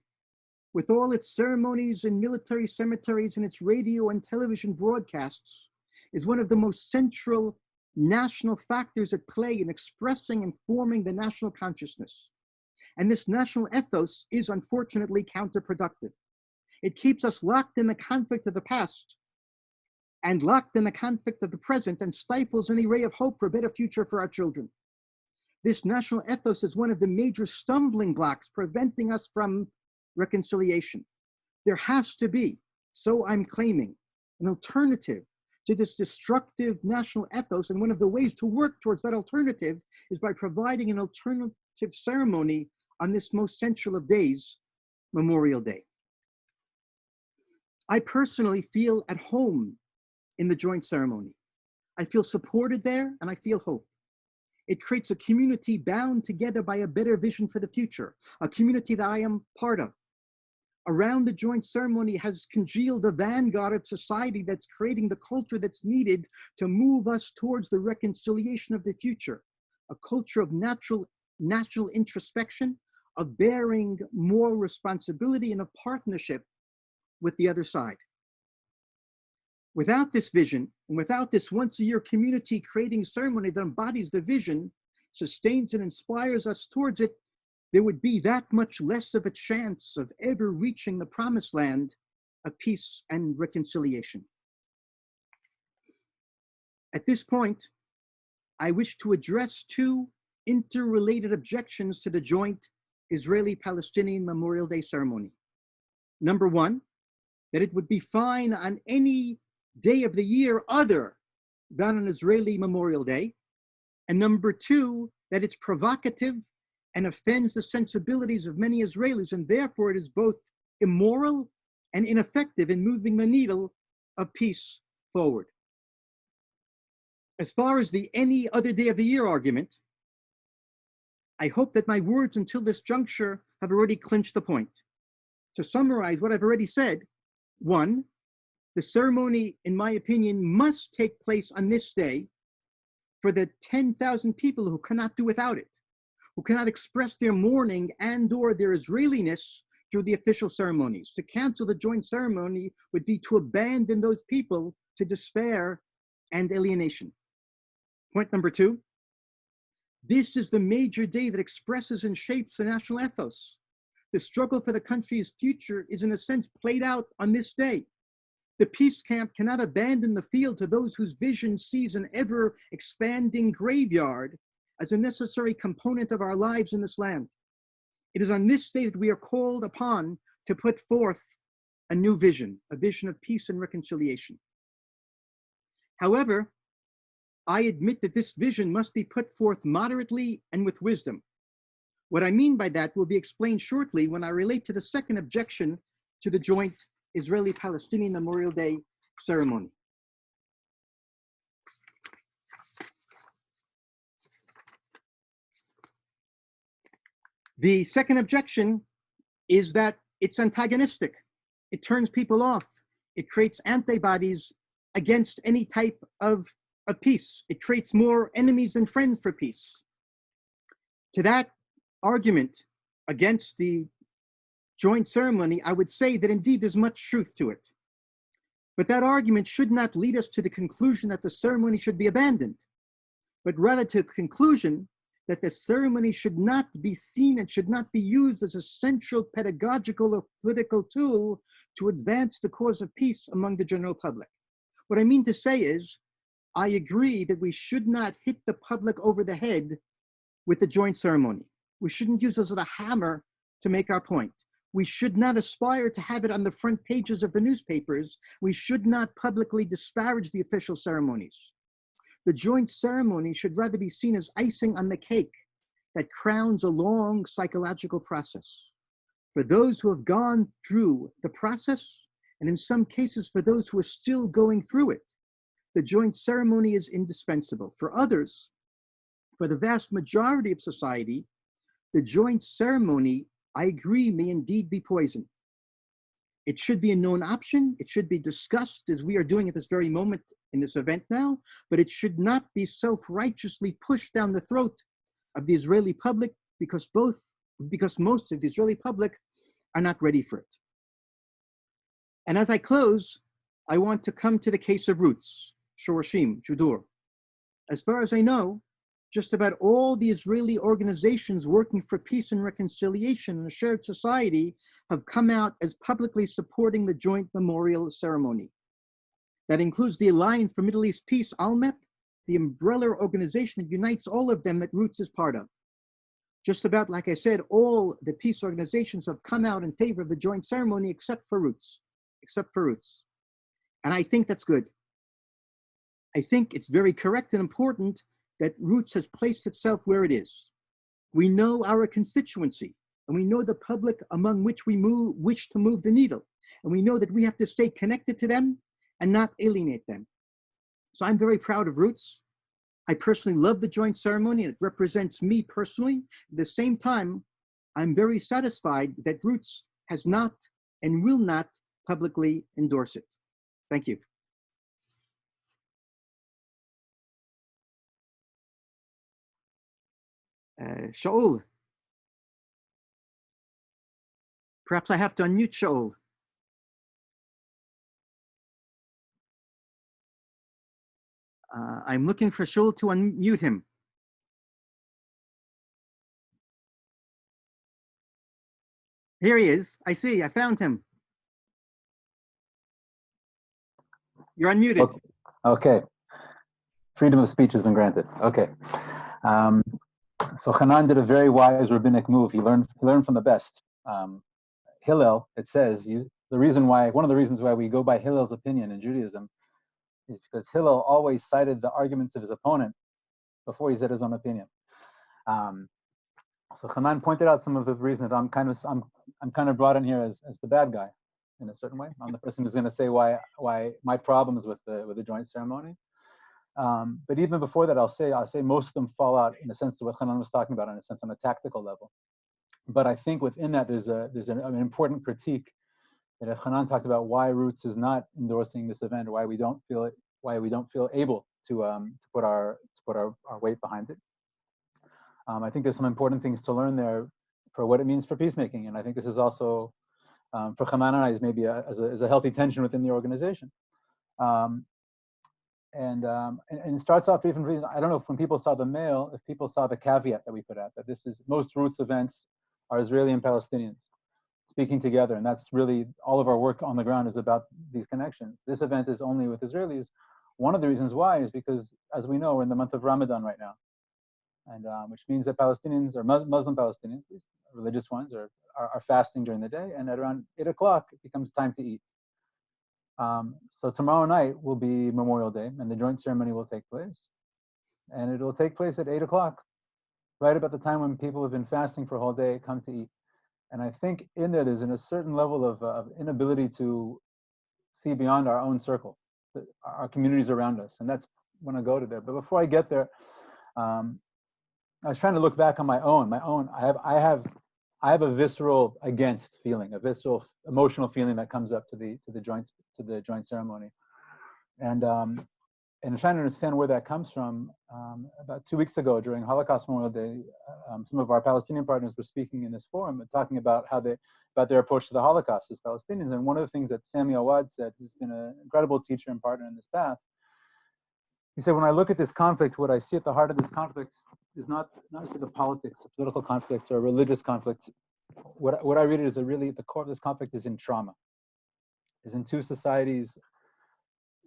with all its ceremonies and military cemeteries and its radio and television broadcasts, is one of the most central national factors at play in expressing and forming the national consciousness. And this national ethos is unfortunately counterproductive. It keeps us locked in the conflict of the past and locked in the conflict of the present and stifles any ray of hope for a better future for our children. This national ethos is one of the major stumbling blocks preventing us from reconciliation. There has to be, so I'm claiming, an alternative to this destructive national ethos, and one of the ways to work towards that alternative is by providing an alternative ceremony on this most central of days, Memorial Day. I personally feel at home in the joint ceremony. I feel supported there, and I feel hope. It creates a community bound together by a better vision for the future, a community that I am part of. Around the joint ceremony has congealed a vanguard of society that's creating the culture that's needed to move us towards the reconciliation of the future, a culture of natural introspection, of bearing moral responsibility, and of partnership with the other side. Without this vision, and without this once-a-year community creating ceremony that embodies the vision, sustains and inspires us towards it, there would be that much less of a chance of ever reaching the promised land of peace and reconciliation. At this point, I wish to address two interrelated objections to the joint Israeli-Palestinian Memorial Day Ceremony. Number one, that it would be fine on any day of the year other than an Israeli Memorial Day. And number two, that it's provocative and offends the sensibilities of many Israelis, and therefore it is both immoral and ineffective in moving the needle of peace forward. As far as the any other day of the year argument, I hope that my words until this juncture have already clinched the point. To summarize what I've already said, one, the ceremony, in my opinion, must take place on this day for the 10,000 people who cannot do without it, who cannot express their mourning and or their Israeliness through the official ceremonies. To cancel the joint ceremony would be to abandon those people to despair and alienation. Point number two, this is the major day that expresses and shapes the national ethos. The struggle for the country's future is in a sense played out on this day. The peace camp cannot abandon the field to those whose vision sees an ever expanding graveyard as a necessary component of our lives in this land. It is on this day that we are called upon to put forth a new vision, a vision of peace and reconciliation. However, I admit that this vision must be put forth moderately and with wisdom. What I mean by that will be explained shortly when I relate to the second objection to the joint Israeli-Palestinian Memorial Day Ceremony. The second objection is that it's antagonistic. It turns people off. It creates antibodies against any type of peace. It creates more enemies than friends for peace. To that argument against the joint ceremony, I would say that indeed there's much truth to it. But that argument should not lead us to the conclusion that the ceremony should be abandoned, but rather to the conclusion that the ceremony should not be seen and should not be used as a central pedagogical or political tool to advance the cause of peace among the general public. What I mean to say is, I agree that we should not hit the public over the head with the joint ceremony. We shouldn't use it as a hammer to make our point. We should not aspire to have it on the front pages of the newspapers. We should not publicly disparage the official ceremonies. The joint ceremony should rather be seen as icing on the cake that crowns a long psychological process. For those who have gone through the process, and in some cases for those who are still going through it, the joint ceremony is indispensable. For others, for the vast majority of society, the joint ceremony, I agree, may indeed be poison. It should be a known option. It should be discussed as we are doing at this very moment in this event now, but it should not be self-righteously pushed down the throat of the Israeli public because most of the Israeli public are not ready for it. And as I close, I want to come to the case of roots, Shorashim, Judur. As far as I know, just about all the Israeli organizations working for peace and reconciliation in a shared society have come out as publicly supporting the joint memorial ceremony. That includes the Alliance for Middle East Peace, ALMEP, the umbrella organization that unites all of them that Roots is part of. Just about, like I said, all the peace organizations have come out in favor of the joint ceremony except for Roots. And I think that's good. I think it's very correct and important that Roots has placed itself where it is. We know our constituency, and we know the public among which we wish to move the needle. And we know that we have to stay connected to them and not alienate them. So I'm very proud of Roots. I personally love the joint ceremony, and it represents me personally. At the same time, I'm very satisfied that Roots has not and will not publicly endorse it. Thank you. Shaul. Perhaps I have to unmute Shaul. I'm looking for Shaul to unmute him. Here he is. I see. I found him. You're unmuted. Okay. Freedom of speech has been granted. Okay. So Hanan did a very wise rabbinic move. He learned from the best. Hillel, it says, one of the reasons why we go by Hillel's opinion in Judaism is because Hillel always cited the arguments of his opponent before he said his own opinion. So Hanan pointed out some of the reasons that I'm kind of brought in here as the bad guy in a certain way. I'm the person who's going to say why my problems with the joint ceremony. But even before that, I'll say most of them fall out in a sense to what Hanan was talking about, in a sense on a tactical level. But I think within that there's an important critique that Hanan talked about why Roots is not endorsing this event, or why we don't feel able to put our weight behind it. I think there's some important things to learn there for what it means for peacemaking, and I think this is also for Hanan and I is maybe as a healthy tension within the organization. And it starts off even, I don't know if when people saw the mail, if people saw the caveat that we put out, that most Roots events are Israeli and Palestinians speaking together. And that's really, all of our work on the ground is about these connections. This event is only with Israelis. One of the reasons why is because, as we know, we're in the month of Ramadan right now. And which means that Palestinians, or Muslim Palestinians, at least religious ones, are fasting during the day. And at around 8 o'clock, it becomes time to eat. So tomorrow night will be Memorial Day, and the joint ceremony will take place. And it will take place at 8 o'clock, right about the time when people have been fasting for a whole day come to eat. And I think in there's a certain level of inability to see beyond our own circle, our communities around us. And that's when I go to there. But before I get there, I was trying to look back on my own. I have a visceral against feeling, a visceral emotional feeling that comes up to the joint ceremony, and trying to understand where that comes from. About 2 weeks ago, during Holocaust Memorial Day, some of our Palestinian partners were speaking in this forum and talking about about their approach to the Holocaust as Palestinians. And one of the things that Sami Awad said, who's been an incredible teacher and partner in this path, he said, when I look at this conflict, what I see at the heart of this conflict is not necessarily the politics, a political conflict or a religious conflict. What I read it is really at the core of this conflict is in trauma, is in two societies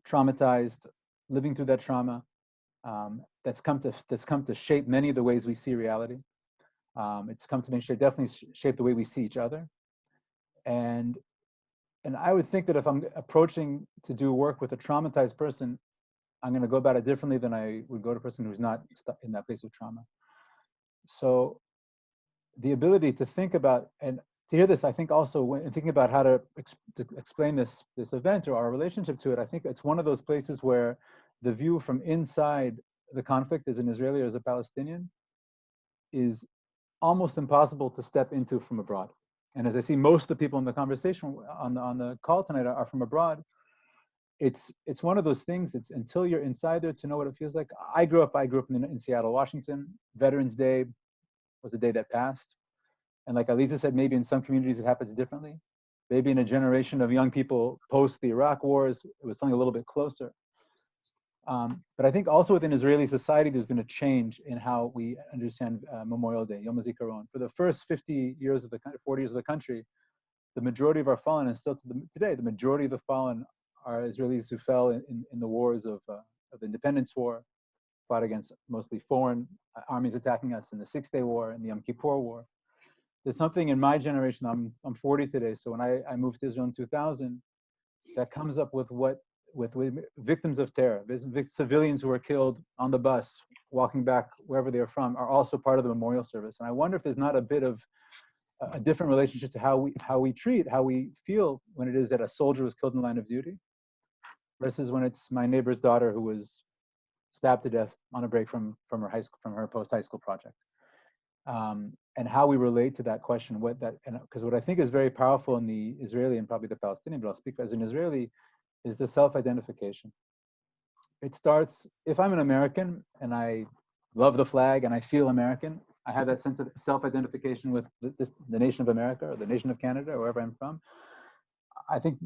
traumatized, living through that trauma, that's come to shape many of the ways we see reality. It's come to definitely shape the way we see each other. And I would think that if I'm approaching to do work with a traumatized person, I'm going to go about it differently than I would go to a person who's not stuck in that place of trauma. So the ability to think about and to hear this, I think also when thinking about how to explain this event or our relationship to it, I think it's one of those places where the view from inside the conflict as an Israeli or as a Palestinian is almost impossible to step into from abroad. And as I see most of the people in the conversation on the call tonight are from abroad, it's one of those things. It's until you're inside there to know what it feels like. I grew up in Seattle, Washington. Veterans Day was a day that passed. And like Aliza said, maybe in some communities it happens differently. Maybe in a generation of young people post the Iraq wars, it was something a little bit closer. But I think also within Israeli society, there's been a change in how we understand Memorial Day, Yom HaZikaron. For the first 40 years of the country, the majority of our fallen, and still today, the majority of the fallen are Israelis who fell in the wars of the Independence War, fought against mostly foreign armies attacking us in the Six-Day War and the Yom Kippur War. There's something in my generation, I'm 40 today, so when I moved to Israel in 2000, that comes up with victims of terror, civilians who were killed on the bus, walking back wherever they're from, are also part of the memorial service. And I wonder if there's not a bit of a different relationship to how we feel when it is that a soldier was killed in the line of duty versus when it's my neighbor's daughter who was stabbed to death on a break from her post-high school project. And how we relate to that question, because what I think is very powerful in the Israeli and probably the Palestinian, but I'll speak as an Israeli, is the self-identification. It starts, if I'm an American and I love the flag and I feel American, I have that sense of self-identification with the nation of America or the nation of Canada or wherever I'm from. I think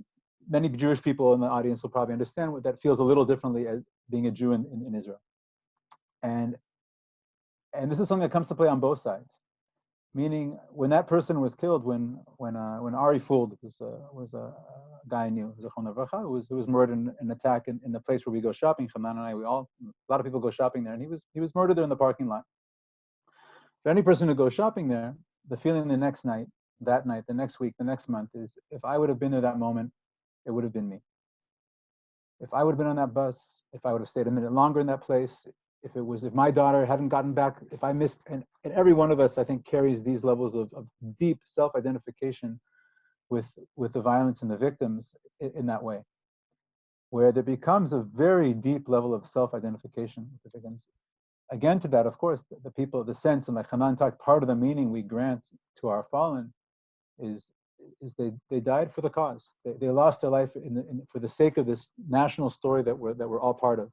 many Jewish people in the audience will probably understand what that feels a little differently as being a Jew in Israel. And this is something that comes to play on both sides. Meaning, when that person was killed, when Ari Fuld was a guy I knew, who was murdered in an attack in the place where we go shopping. Hanan and I, a lot of people go shopping there, and he was murdered there in the parking lot. For any person who goes shopping there, the feeling the next night, that night, the next week, the next month is, if I would have been there that moment, it would have been me. If I would have been on that bus, if I would have stayed a minute longer in that place, if my daughter hadn't gotten back, if I missed, and every one of us, I think, carries these levels of deep self-identification with the violence and the victims in that way, where there becomes a very deep level of self-identification with the victims. Again, to that, of course, the people, the sense, and like Hanan talked, part of the meaning we grant to our fallen is they died for the cause. They lost their life for the sake of this national story that we're all part of.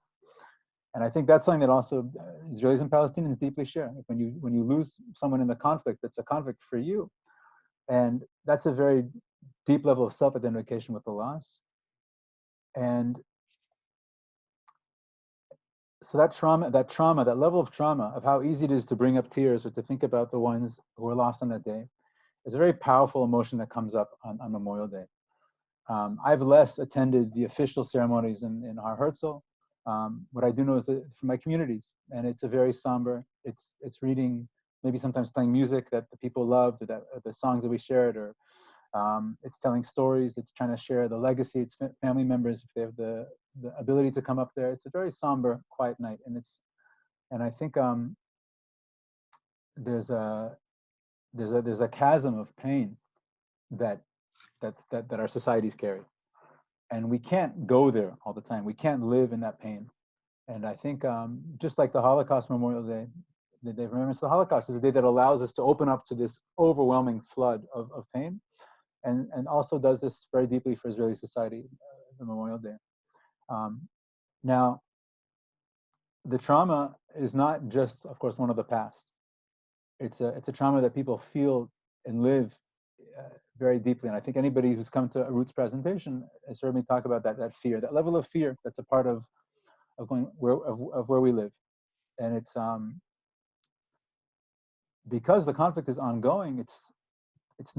And I think that's something that also Israelis and Palestinians deeply share. When you lose someone in the conflict, it's a conflict for you. And that's a very deep level of self-identification with the loss. And so that level of trauma, of how easy it is to bring up tears or to think about the ones who were lost on that day, is a very powerful emotion that comes up on Memorial Day. I've less attended the official ceremonies in Har Herzl. What I do know is that from my communities, and it's a very somber, it's reading, maybe sometimes playing music that the people loved, or the songs that we shared, or it's telling stories, it's trying to share the legacy, it's family members, if they have the ability to come up there. It's a very somber, quiet night. And I think there's a chasm of pain that our societies carry. And we can't go there all the time. We can't live in that pain. And I think just like the Holocaust Memorial Day, the Day of Remembrance of the Holocaust is a day that allows us to open up to this overwhelming flood of pain, and also does this very deeply for Israeli society, the Memorial Day. Now, the trauma is not just, of course, one of the past. It's a trauma that people feel and live very deeply. And I think anybody who's come to a Roots presentation has heard me talk about that fear, that level of fear that's a part of where we live. And it's because the conflict is ongoing, it's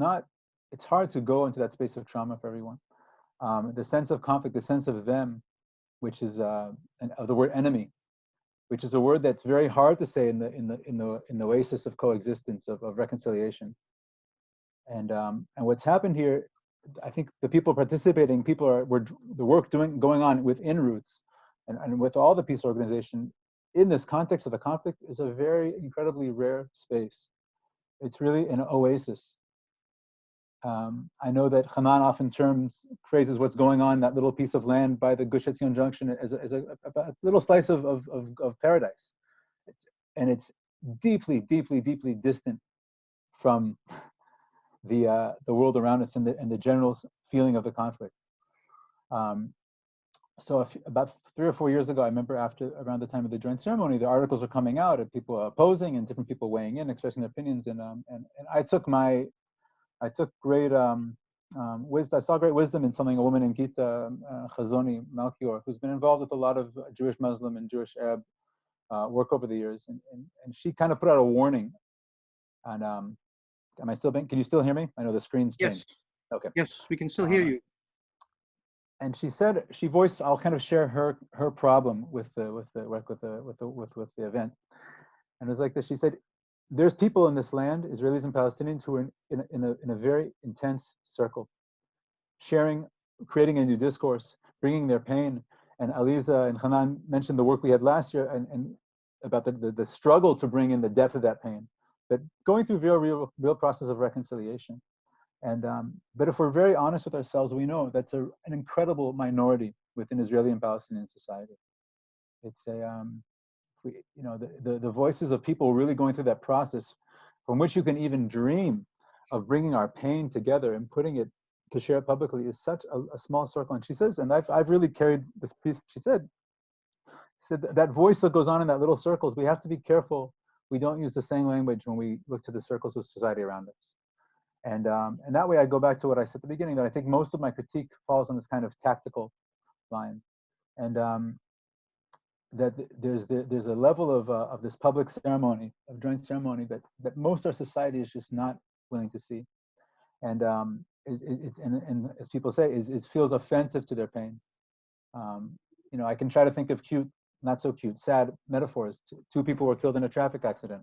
hard to go into that space of trauma for everyone. The sense of conflict, the sense of them, which is of the word enemy, which is a word that's very hard to say in the oasis of coexistence, of reconciliation. And what's happened here, I think the people participating, the work going on within Roots and with all the peace organization in this context of the conflict is a very incredibly rare space. It's really an oasis. I know that Hanan often phrases what's going on in that little piece of land by the Gush Etzion Junction as a little slice of paradise. And it's deeply, deeply, deeply distant from the world around us and the general feeling of the conflict. So about 3 or 4 years ago, I remember around the time of the joint ceremony, the articles were coming out of people opposing and different people weighing in, expressing their opinions. And I took great wisdom. I saw great wisdom in something a woman in Gita Chazoni Malkior, who's been involved with a lot of Jewish, Muslim, and Jewish Arab work over the years, and she kind of put out a warning. And am I still being? Can you still hear me? I know the screen's changed. Yes. Okay. Yes, we can still hear you. And she voiced, I'll kind of share her problem with the event. And it was like this. She said, there's people in this land, Israelis and Palestinians, who are in a very intense circle, sharing, creating a new discourse, bringing their pain. And Aliza and Hanan mentioned the work we had last year and about the struggle to bring in the depth of that pain, but going through real process of reconciliation. And but if we're very honest with ourselves, we know that's an incredible minority within Israeli and Palestinian society. It's the voices of people really going through that process, from which you can even dream of bringing our pain together and putting it to share it publicly, is such a small circle. And she says, and I've really carried this piece. She said that voice that goes on in that little circles, we have to be careful we don't use the same language when we look to the circles of society around us. And that way I go back to what I said at the beginning, that I think most of my critique falls on this kind of tactical line. And that there's a level of this public ceremony, of joint ceremony, that most of our society is just not willing to see. And and as people say, it feels offensive to their pain. I can try to think of cute, not so cute, sad metaphors. Two people were killed in a traffic accident.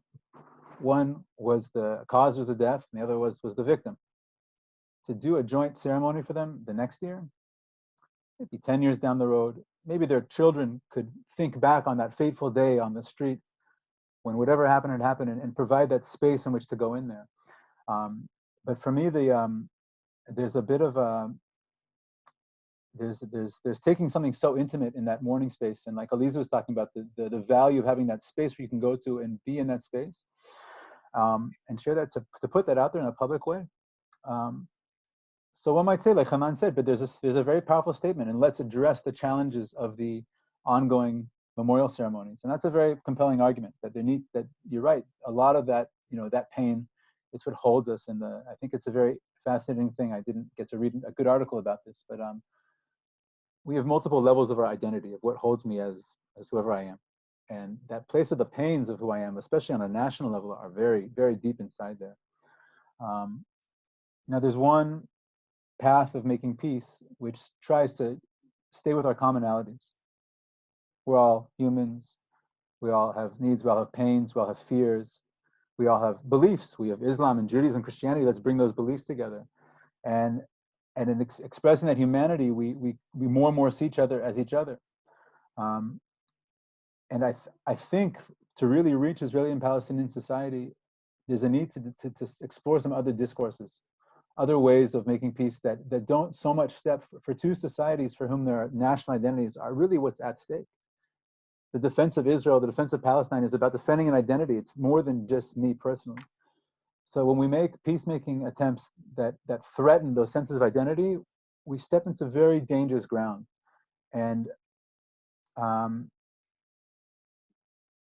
One was the cause of the death, and the other was the victim. To do a joint ceremony for them the next year, maybe 10 years down the road, maybe their children could think back on that fateful day on the street when whatever happened had happened, and provide that space in which to go in there. But for me, there's a bit of there's taking something so intimate in that mourning space, and like Aliza was talking about, the value of having that space where you can go to and be in that space, and share that, to put that out there in a public way. So one might say, like Hanan said, but there's a very powerful statement, and let's address the challenges of the ongoing memorial ceremonies. And that's a very compelling argument, that you're right, a lot of that, that pain, it's what holds us. And I think it's a very fascinating thing. I didn't get to read a good article about this, but we have multiple levels of our identity, of what holds me as whoever I am. And that place of the pains of who I am, especially on a national level, are very, very deep inside there. Now there's one path of making peace which tries to stay with our commonalities. We're all humans. We all have needs. We all have pains. We all have fears. We all have beliefs. We have Islam and Judaism, Christianity. Let's bring those beliefs together. And in expressing that humanity, we more and more see each other as each other. And I think to really reach Israeli and Palestinian society, there's a need to explore some other discourses, other ways of making peace that don't so much step for two societies for whom their national identities are really what's at stake. The defense of Israel, the defense of Palestine is about defending an identity. It's more than just me personally. So when we make peacemaking attempts that threaten those senses of identity, we step into very dangerous ground. And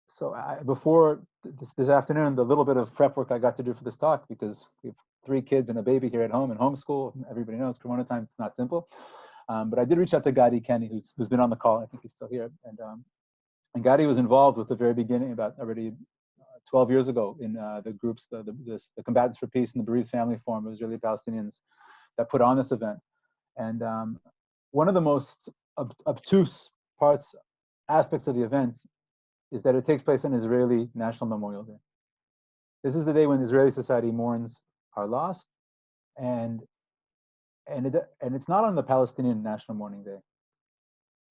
so before this afternoon, the little bit of prep work I got to do for this talk, because we have 3 kids and a baby here at home and homeschool, everybody knows Corona time, it's not simple. But I did reach out to Gadi Kenny, who's been on the call. I think he's still here. And Gadi was involved with the very beginning, about already 12 years ago, in the groups, the Combatants for Peace and the Bereaved Family Forum of Israeli Palestinians that put on this event. And one of the most obtuse aspects of the event is that it takes place on Israeli National Memorial Day. This is the day when Israeli society mourns our loss, and it's not on the Palestinian National Mourning Day.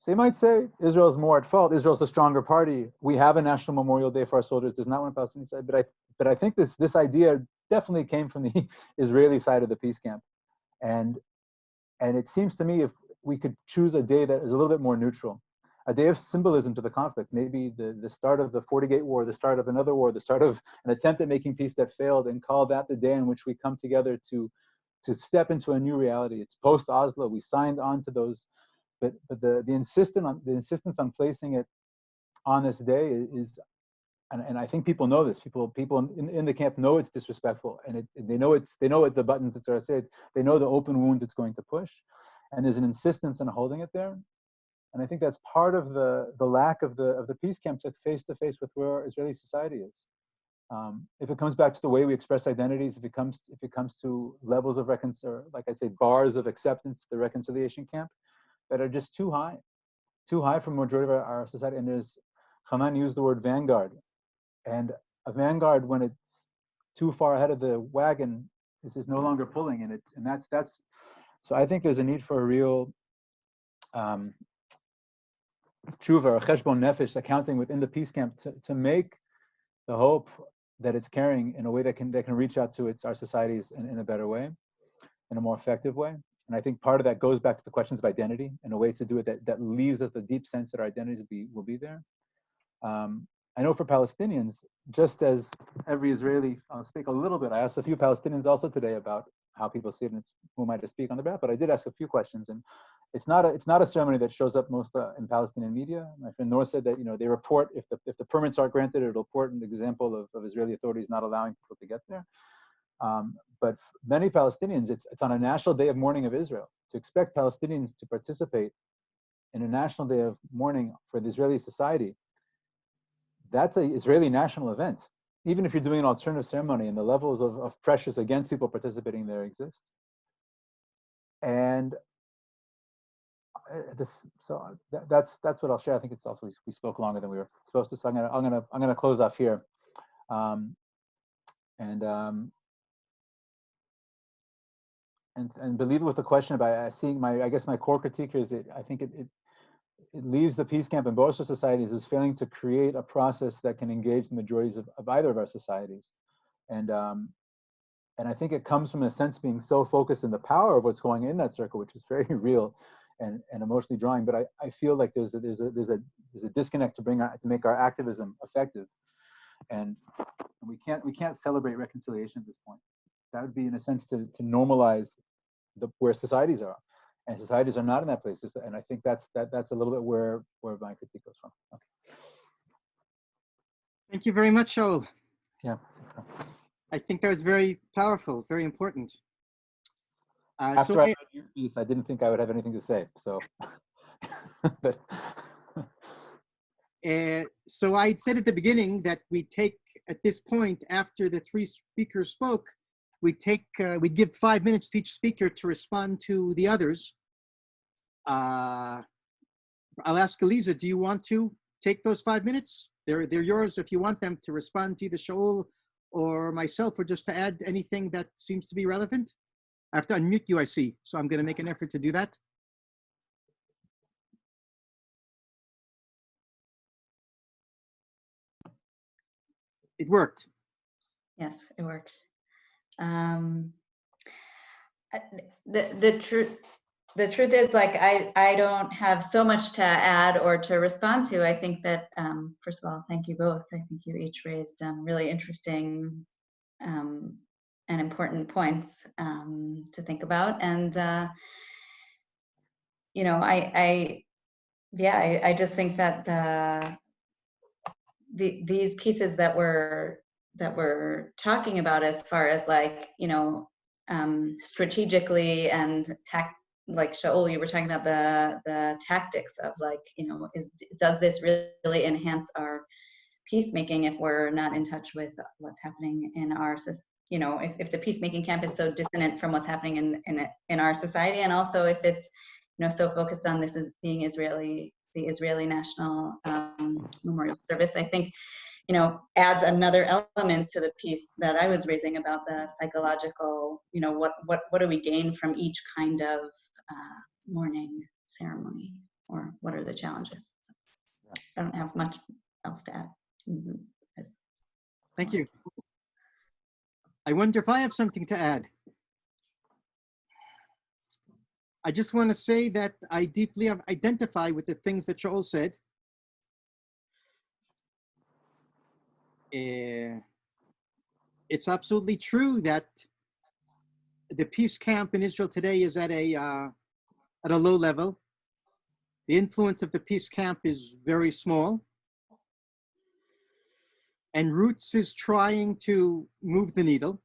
So you might say Israel's more at fault. Israel's the stronger party. We have a National Memorial Day for our soldiers. There's not one on the Palestinian side, but I think this idea definitely came from the Israeli side of the peace camp, and it seems to me if we could choose a day that is a little bit more neutral. a day of symbolism to the conflict. Maybe the start of the 40-Gate War, the start of another war, the start of an attempt at making peace that failed, and call that the day in which we come together to step into a new reality. It's post-Oslo. We signed on to those, but the insistence on placing it on this day is, and I think people know this. People in the camp know it's disrespectful, and they know what the buttons that are said. They know the open wounds it's going to push, and there's an insistence on holding it there. And I think that's part of the lack of the peace camp to face with where Israeli society is. If it comes back to the way we express identities, if it comes to levels of like I'd say, bars of acceptance to the reconciliation camp that are just too high for majority of our society. And there's, Hanan used the word vanguard, and a vanguard, when it's too far ahead of the wagon, is no longer pulling, and that's. So I think there's a need for a real tshuva, or cheshbon nefesh, accounting within the peace camp to make the hope that it's carrying in a way that can reach out to our societies in a better way, in a more effective way. And I think part of that goes back to the questions of identity and a way to do it that leaves us the deep sense that our identities will be there. I know for Palestinians, just as every Israeli, I'll speak a little bit. I asked a few Palestinians also today about how people see it, and it's who am I to speak on their behalf, but I did ask a few questions, and it's not a ceremony that shows up most in Palestinian media. My friend Noor said that they report if the permits are granted, it'll report an example of Israeli authorities not allowing people to get there. But many Palestinians, it's on a national day of mourning of Israel. To expect Palestinians to participate in a national day of mourning for the Israeli society, that's an Israeli national event. Even if you're doing an alternative ceremony, and the levels of pressures against people participating there exist. And that's what I'll share. I think it's also, we spoke longer than we were supposed to, so I'm gonna close off here. And believe it with the question about seeing I guess my core critique here is that I think it leaves the peace camp in both societies as failing to create a process that can engage the majorities of either of our societies. And I think it comes from a sense being so focused in the power of what's going in that circle, which is very real and emotionally drawing. But I feel like there's a disconnect to make our activism effective. And we can't celebrate reconciliation at this point. That would be, in a sense, to normalize where societies are. And societies are not in that place, and I think that's a little bit where my critique goes from. Okay. Thank you very much, Shaul. Yeah. I think that was very powerful, very important. After I read your piece, I didn't think I would have anything to say. So, but. So I said at the beginning that we take, at this point, after the three speakers spoke, we'd give 5 minutes to each speaker to respond to the others. I'll ask Aliza, do you want to take those 5 minutes? They're yours if you want them to respond to either Shaul or myself, or just to add anything that seems to be relevant. I have to unmute you, I see, so I'm going to make an effort to do that. It worked. Yes, it worked. The truth is, like, I don't have so much to add or to respond to. I think that, first of all, thank you both. I think you each raised really interesting and important points to think about. And, I just think that these pieces that we're talking about, as far as, like, strategically and like Shaul, you were talking about the tactics of, like, does this really enhance our peacemaking if we're not in touch with what's happening in our system? If the peacemaking camp is so dissonant from what's happening in our society, and also if it's so focused on this as being the Israeli National Memorial Service, I think adds another element to the piece that I was raising about the psychological, what do we gain from each kind of mourning ceremony, or what are the challenges? So I don't have much else to add. Thank you. I wonder if I have something to add. I just want to say that I deeply identify with the things that Shaul said. It's absolutely true that the peace camp in Israel today is at a low level. The influence of the peace camp is very small. And Roots is trying to move the needle.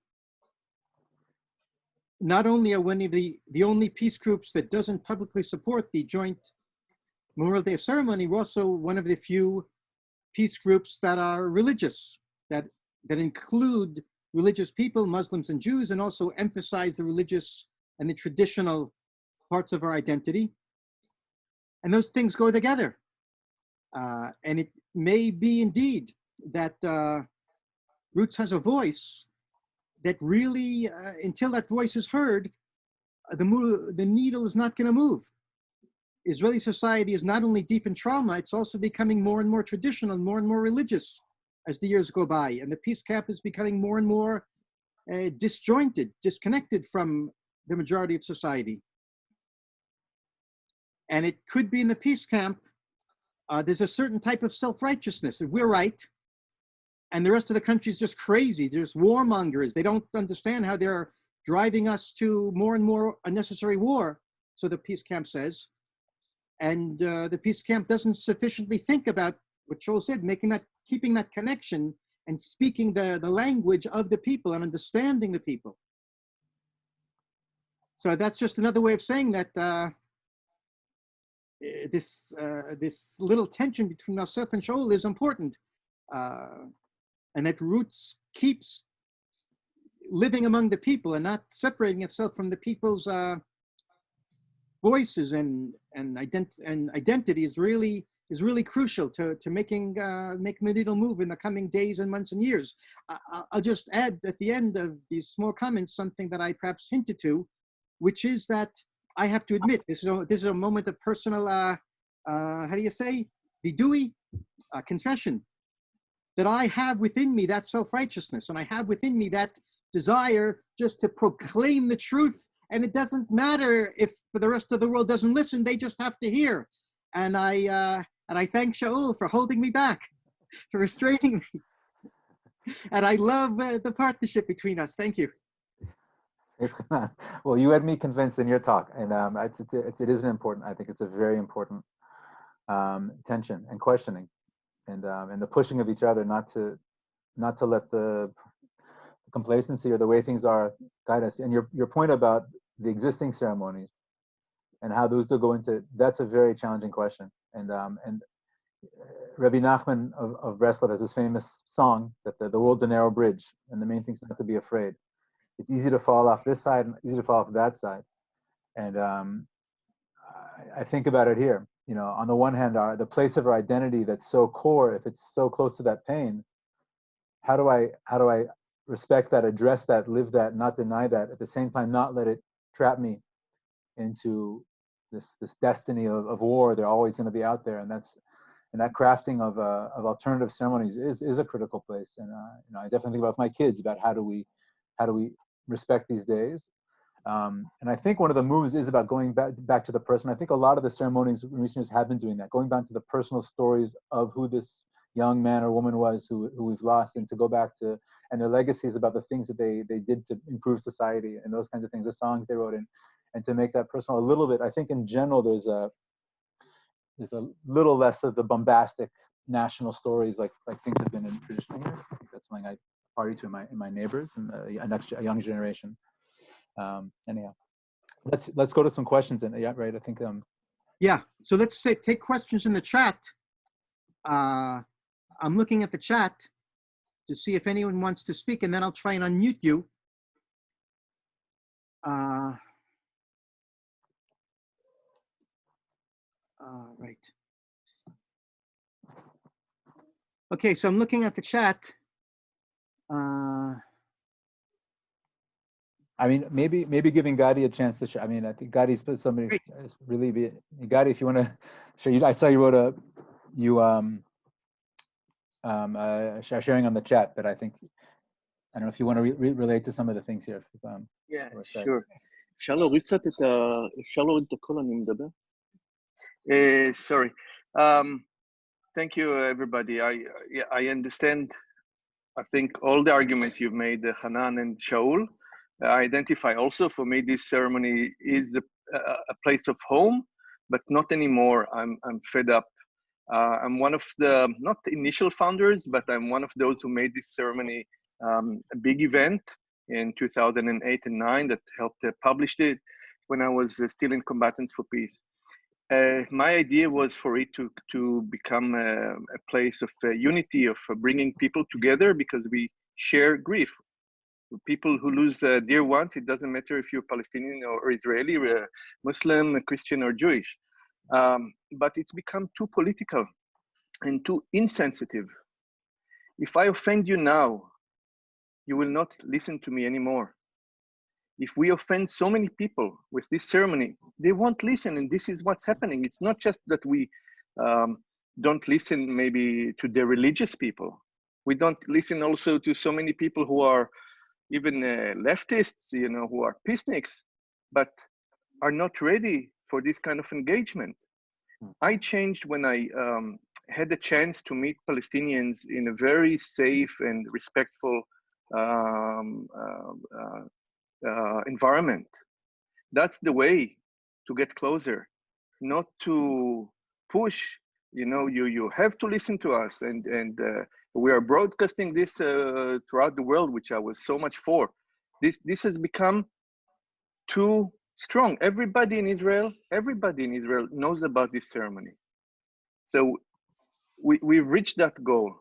Not only are one of the only peace groups that doesn't publicly support the joint Memorial Day Ceremony, we're also one of the few peace groups that are religious, that include religious people, Muslims and Jews, and also emphasize the religious and the traditional parts of our identity. And those things go together. And it may be indeed that Roots has a voice that really, until that voice is heard, the needle is not going to move. Israeli society is not only deep in trauma, it's also becoming more and more traditional, more and more religious as the years go by. And the peace camp is becoming more and more disjointed, disconnected from the majority of society. And it could be in the peace camp, there's a certain type of self-righteousness that we're right, and the rest of the country is just crazy. There's warmongers. They don't understand how they're driving us to more and more unnecessary war, so the peace camp says. And the peace camp doesn't sufficiently think about what Shaul said, keeping that connection and speaking the language of the people and understanding the people. So that's just another way of saying that this little tension between myself and Shaul is important. And that Roots keeps living among the people and not separating itself from the people's voices and identity is really crucial to making the needle move in the coming days and months and years. I'll just add at the end of these small comments something that I perhaps hinted to, which is that I have to admit this is a moment of personal how do you say, vidui, confession, that I have within me that self-righteousness, and I have within me that desire just to proclaim the truth. And it doesn't matter if the rest of the world doesn't listen, they just have to hear. And I thank Shaul for holding me back, for restraining me. And I love the partnership between us. Thank you. Well, you had me convinced in your talk, and it is an important, I think it's a very important tension and questioning, and the pushing of each other not to let the complacency or the way things are guide us. And your point about the existing ceremonies and how those do go into, that's a very challenging question. And Rabbi Nachman of Breslov has this famous song that the world's a narrow bridge, and the main thing is not to be afraid. It's easy to fall off this side and easy to fall off that side. And I think about it here. You know, on the one hand, the place of our identity that's so core, if it's so close to that pain, how do I respect that, address that, live that, not deny that, at the same time not let it trap me into this destiny of war? They're always going to be out there, and that crafting of alternative ceremonies is a critical place. And you know, I definitely think about my kids, about how do we respect these days. And I think one of the moves is about going back to the person. I think a lot of the ceremonies in recent years have been doing that, going back to the personal stories of who this young man or woman was who we've lost, and to go back to, and their legacies about the things that they did to improve society and those kinds of things, the songs they wrote, and to make that personal a little bit. I think in general there's a little less of the bombastic national stories like things have been in tradition here. I think that's something I party to in my neighbors and a young generation. Anyhow, let's go to some questions. And yeah, right. I think yeah. So let's take questions in the chat. I'm looking at the chat to see if anyone wants to speak, and then I'll try and unmute you. Right. Okay, so I'm looking at the chat. I mean, maybe giving Gadi a chance to share. I mean, I think Gadi's somebody is really Gadi. If you want to share, I saw you wrote sharing on the chat, but I think I don't know if you want to relate to some of the things here. Yeah, sure. אפשר להוריד קצת אפשר להוריד את הקול, אני מדבר? Sorry. Thank you, everybody. I understand, I think, all the arguments you've made, Hanan and Shaul. I identify also, for me, this ceremony is a place of home, but not anymore. I'm fed up. I'm one of the, not the initial founders, but I'm one of those who made this ceremony a big event in 2008 and 9 that helped publish it when I was still in Combatants for Peace. My idea was for it to become a place of unity, of bringing people together, because we share grief. People who lose dear ones, it doesn't matter if you're Palestinian or Israeli, Muslim, Christian, or Jewish. But it's become too political and too insensitive. If I offend you now, you will not listen to me anymore. If we offend so many people with this ceremony, they won't listen, and this is what's happening. It's not just that we don't listen maybe to the religious people. We don't listen also to so many people who are even leftists, you know, who are peaceniks, but are not ready for this kind of engagement. I changed when I had the chance to meet Palestinians in a very safe and respectful environment. That's the way to get closer, not to push. You know, you have to listen to us, and we are broadcasting this throughout the world, which I was so much for. This has become too strong. Everybody in Israel knows about this ceremony. So we've reached that goal.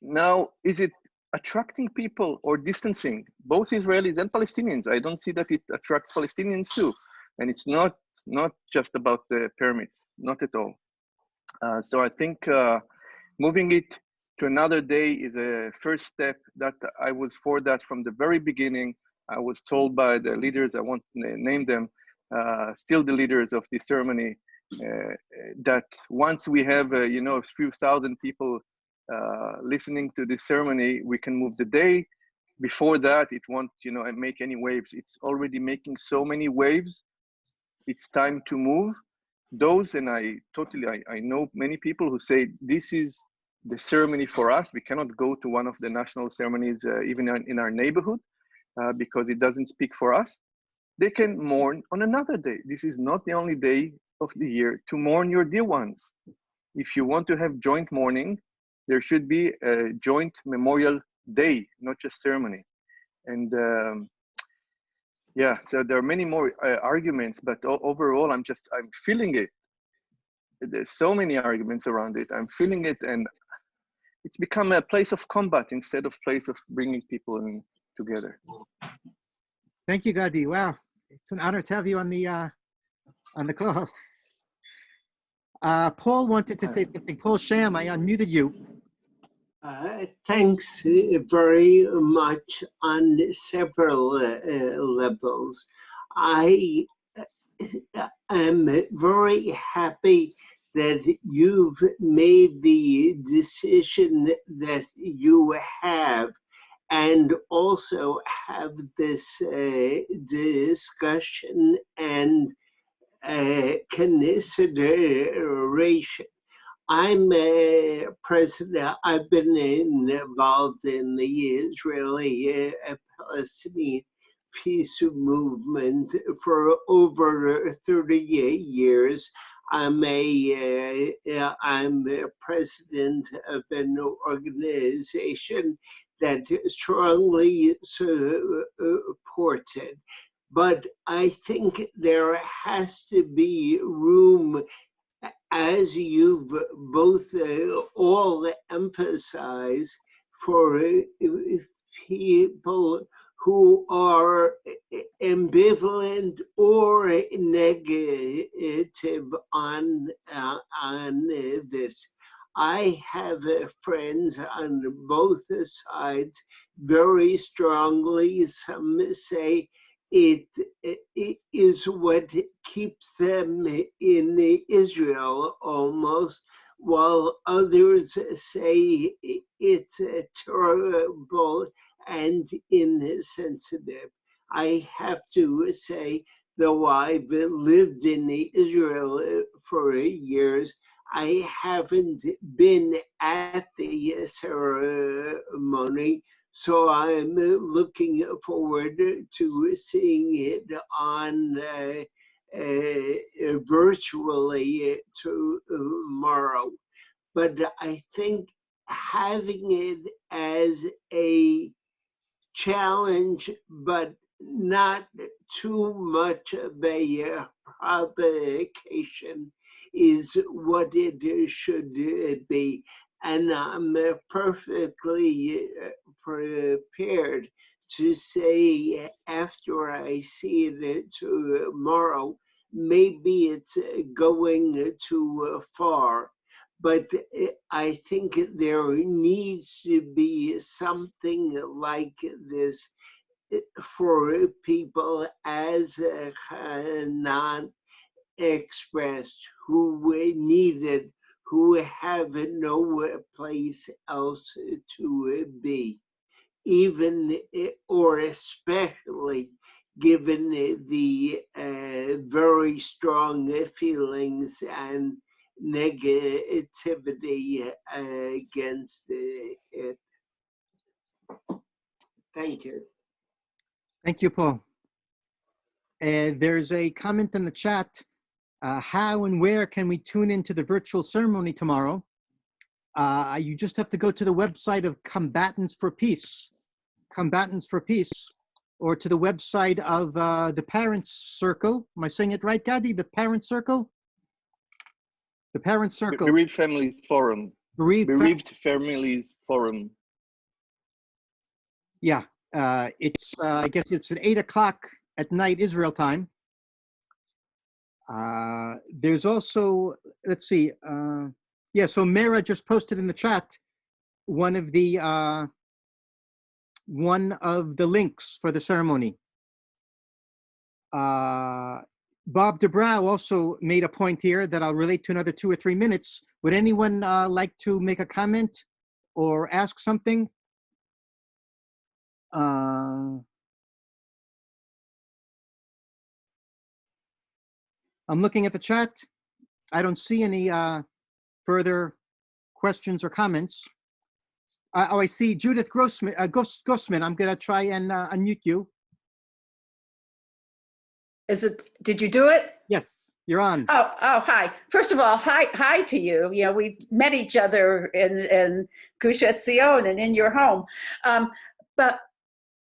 Now, is it attracting people or distancing both Israelis and Palestinians? I don't see that it attracts Palestinians too. And it's not just about the pyramids, not at all. So I think moving it to another day is a first step. That I was for that from the very beginning. I was told by the leaders, I won't name them, still the leaders of this ceremony, that once we have you know, a few thousand people listening to this ceremony, we can move the day. Before that, it won't, you know, make any waves. It's already making so many waves. It's time to move those. And I know many people who say this is the ceremony for us. We cannot go to one of the national ceremonies even in our neighborhood because it doesn't speak for us. They can mourn on another day. This is not the only day of the year to mourn your dear ones. If you want to have joint mourning, there should be a joint memorial day, not just ceremony. And yeah, so there are many more arguments, but overall, I'm feeling it. There's so many arguments around it. I'm feeling it, and it's become a place of combat instead of place of bringing people in together. Thank you, Gadi. Wow, it's an honor to have you on the call. Paul wanted to say something. Paul Sham, I unmuted you. Thanks very much on several levels. I am very happy that you've made the decision that you have, and also have this discussion and consideration. I'm a president. I've been involved in the Israeli-Palestinian peace movement for over 38 years. I'm a president of an organization that strongly supports it. But I think there has to be room, as you've both all emphasized, for people who are ambivalent or negative on this. I have friends on both sides very strongly. Some say it is what keeps them in Israel almost, while others say it's terrible and insensitive. I have to say, though I've lived in Israel for years, I haven't been at the ceremony, so I'm looking forward to seeing it on virtually tomorrow. But I think having it as a challenge, but not too much of a provocation, is what it should be. And I'm perfectly prepared to say after I see it tomorrow, maybe it's going too far. But I think there needs to be something like this for people, as Hanan expressed, who needed, who have no place else to be, even or especially given the very strong feelings and negativity against it. Thank you. Thank you, Paul. There's a comment in the chat. How and where can we tune into the virtual ceremony tomorrow? You just have to go to the website of Combatants for Peace, or to the website of the Parents Circle. Am I saying it right, Gadi? The Parents Circle? The Parents Circle. Bereaved Families Forum. Bereaved Families Forum. Yeah, it's, I guess it's at 8 o'clock at night, Israel time. There's also, let's see, yeah, so Mera just posted in the chat one of the links for the ceremony. Bob DeBrow also made a point here that I'll relate to another 2 or 3 minutes. Would anyone like to make a comment or ask something? I'm looking at the chat. I don't see any further questions or comments. Oh, I see Judith Grossman. Grossman, I'm gonna try and unmute you. Did you do it? Yes, you're on. Oh, hi. First of all, hi to you. You know, we've met each other in Gush Etzion and in your home. But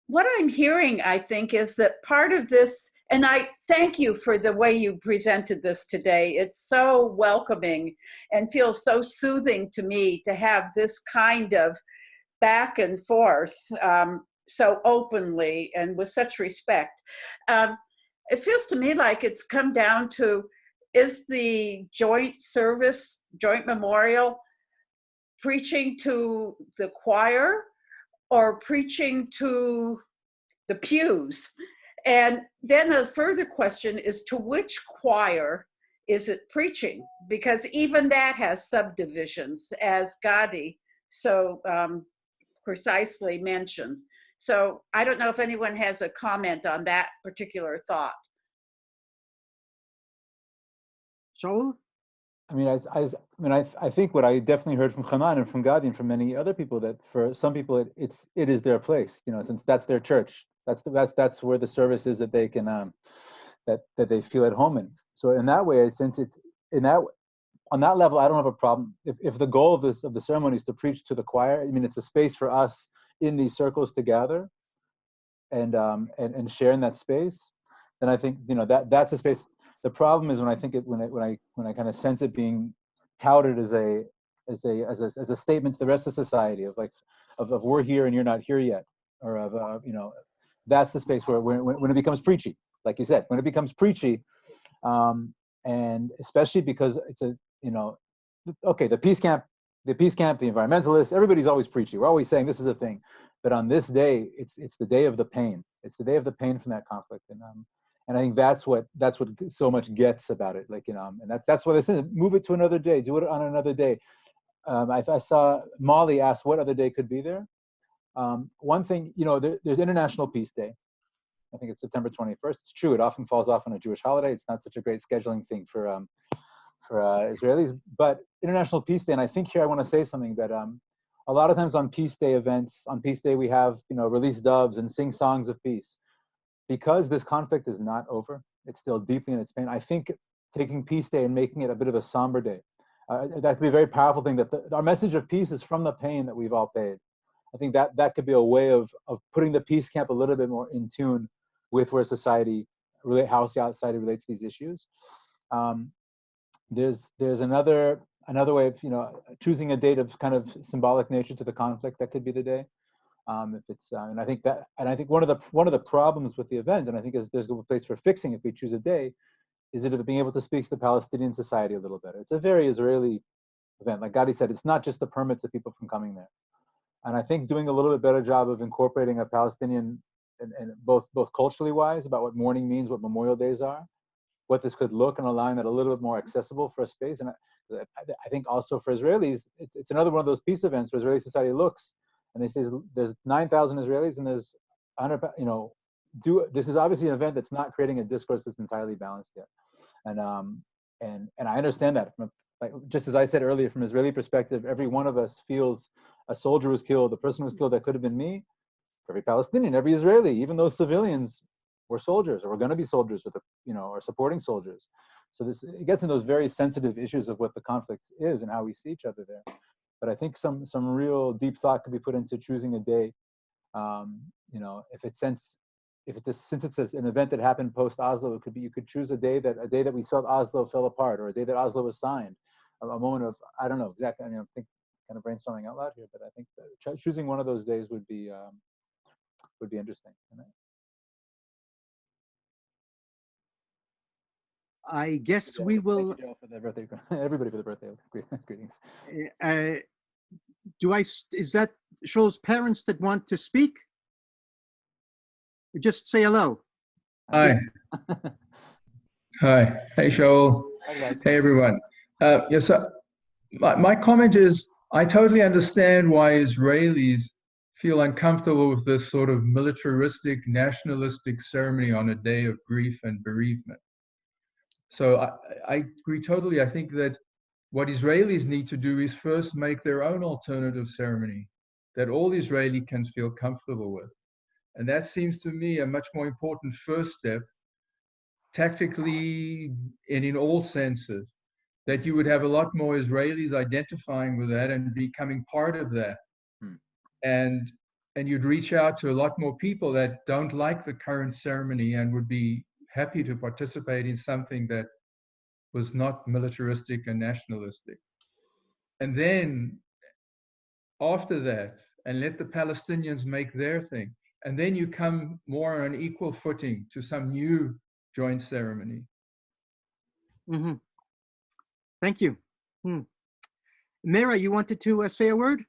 what I'm hearing, I think, is that part of this, and I thank you for the way you presented this today. It's so welcoming and feels so soothing to me to have this kind of back and forth so openly and with such respect. It feels to me like it's come down to, is the joint service, joint memorial, preaching to the choir or preaching to the pews? And then a further question is, to which choir is it preaching? Because even that has subdivisions, as Gadi so precisely mentioned. So I don't know if anyone has a comment on that particular thought. Shaul? I mean, I think what I definitely heard from Hanan and from Gadi and from many other people, that for some people it is their place, you know, since that's their church. That's where the service is that they can that they feel at home in. So in that way, since it's on that level, I don't have a problem. If the goal of the ceremony is to preach to the choir, I mean, it's a space for us in these circles to gather and share in that space. Then I think, you know, that's a space. The problem is when I think when I kind of sense it being touted as a statement to the rest of society of we're here and you're not here yet, or of you know, that's the space where when it becomes preachy, like you said, when it becomes preachy, and especially because it's a, you know, okay, the peace camp, the environmentalists, everybody's always preachy. We're always saying this is a thing, but on this day, it's the day of the pain. It's the day of the pain from that conflict, and I think that's what so much gets about it. Like, you know, and that's what this is. Move it to another day. Do it on another day. I saw Molly ask what other day could be there. One thing, you know, there's International Peace Day, I think it's September 21st. It's true, it often falls off on a Jewish holiday. It's not such a great scheduling thing for Israelis. But International Peace Day, and I think here I want to say something that a lot of times on Peace Day events, on Peace Day we have, release doves and sing songs of peace. Because this conflict is not over, it's still deeply in its pain. I think taking Peace Day and making it a bit of a somber day, that could be a very powerful thing, that our message of peace is from the pain that we've all paid. I think that could be a way of putting the peace camp a little bit more in tune with where society, how society relates to these issues. There's another way of choosing a date of kind of symbolic nature to the conflict. That could be the day. If it's and I think one of the problems with the event, and I think there's a place for fixing if we choose a day, is it of being able to speak to the Palestinian society a little better. It's a very Israeli event. Like Gadi said, it's not just the permits of people from coming there. And I think doing a little bit better job of incorporating a Palestinian, and both culturally wise, about what mourning means, what Memorial Days are, what this could look, and allowing that a little bit more accessible for a space. And I think also for Israelis, it's another one of those peace events where Israeli society looks and they say there's 9,000 Israelis and there's 100, this is obviously an event that's not creating a discourse that's entirely balanced yet. And I understand that just as I said earlier, from Israeli perspective, every one of us feels a soldier was killed, a person was killed that could have been me. For every Palestinian, every Israeli, even those civilians were soldiers, or were going to be soldiers, or supporting soldiers. So it gets in those very sensitive issues of what the conflict is and how we see each other there. But I think some real deep thought could be put into choosing a day. Since it's an event that happened post Oslo, it could be, you could choose a day that we felt Oslo fell apart, or a day that Oslo was signed, a moment of, I don't know exactly. I mean, I think kind of brainstorming out loud here, but I think that choosing one of those days would be interesting. I guess we will. Thank you, Joe, for the birthday. Everybody for the birthday greetings. Is that Shaul's parents that want to speak? Just say hello. Hi. Hi. Hey, Shaul. Hi, guys. Hey, everyone. Yes, my comment is, I totally understand why Israelis feel uncomfortable with this sort of militaristic, nationalistic ceremony on a day of grief and bereavement. So I agree totally. I think that what Israelis need to do is first make their own alternative ceremony that all Israeli can feel comfortable with. And that seems to me a much more important first step, tactically and in all senses, that you would have a lot more Israelis identifying with that and becoming part of that. And you'd reach out to a lot more people that don't like the current ceremony and would be happy to participate in something that was not militaristic and nationalistic. And then after that, and let the Palestinians make their thing. And then you come more on equal footing to some new joint ceremony. Mm-hmm. Thank you. Mira, you wanted to say a word?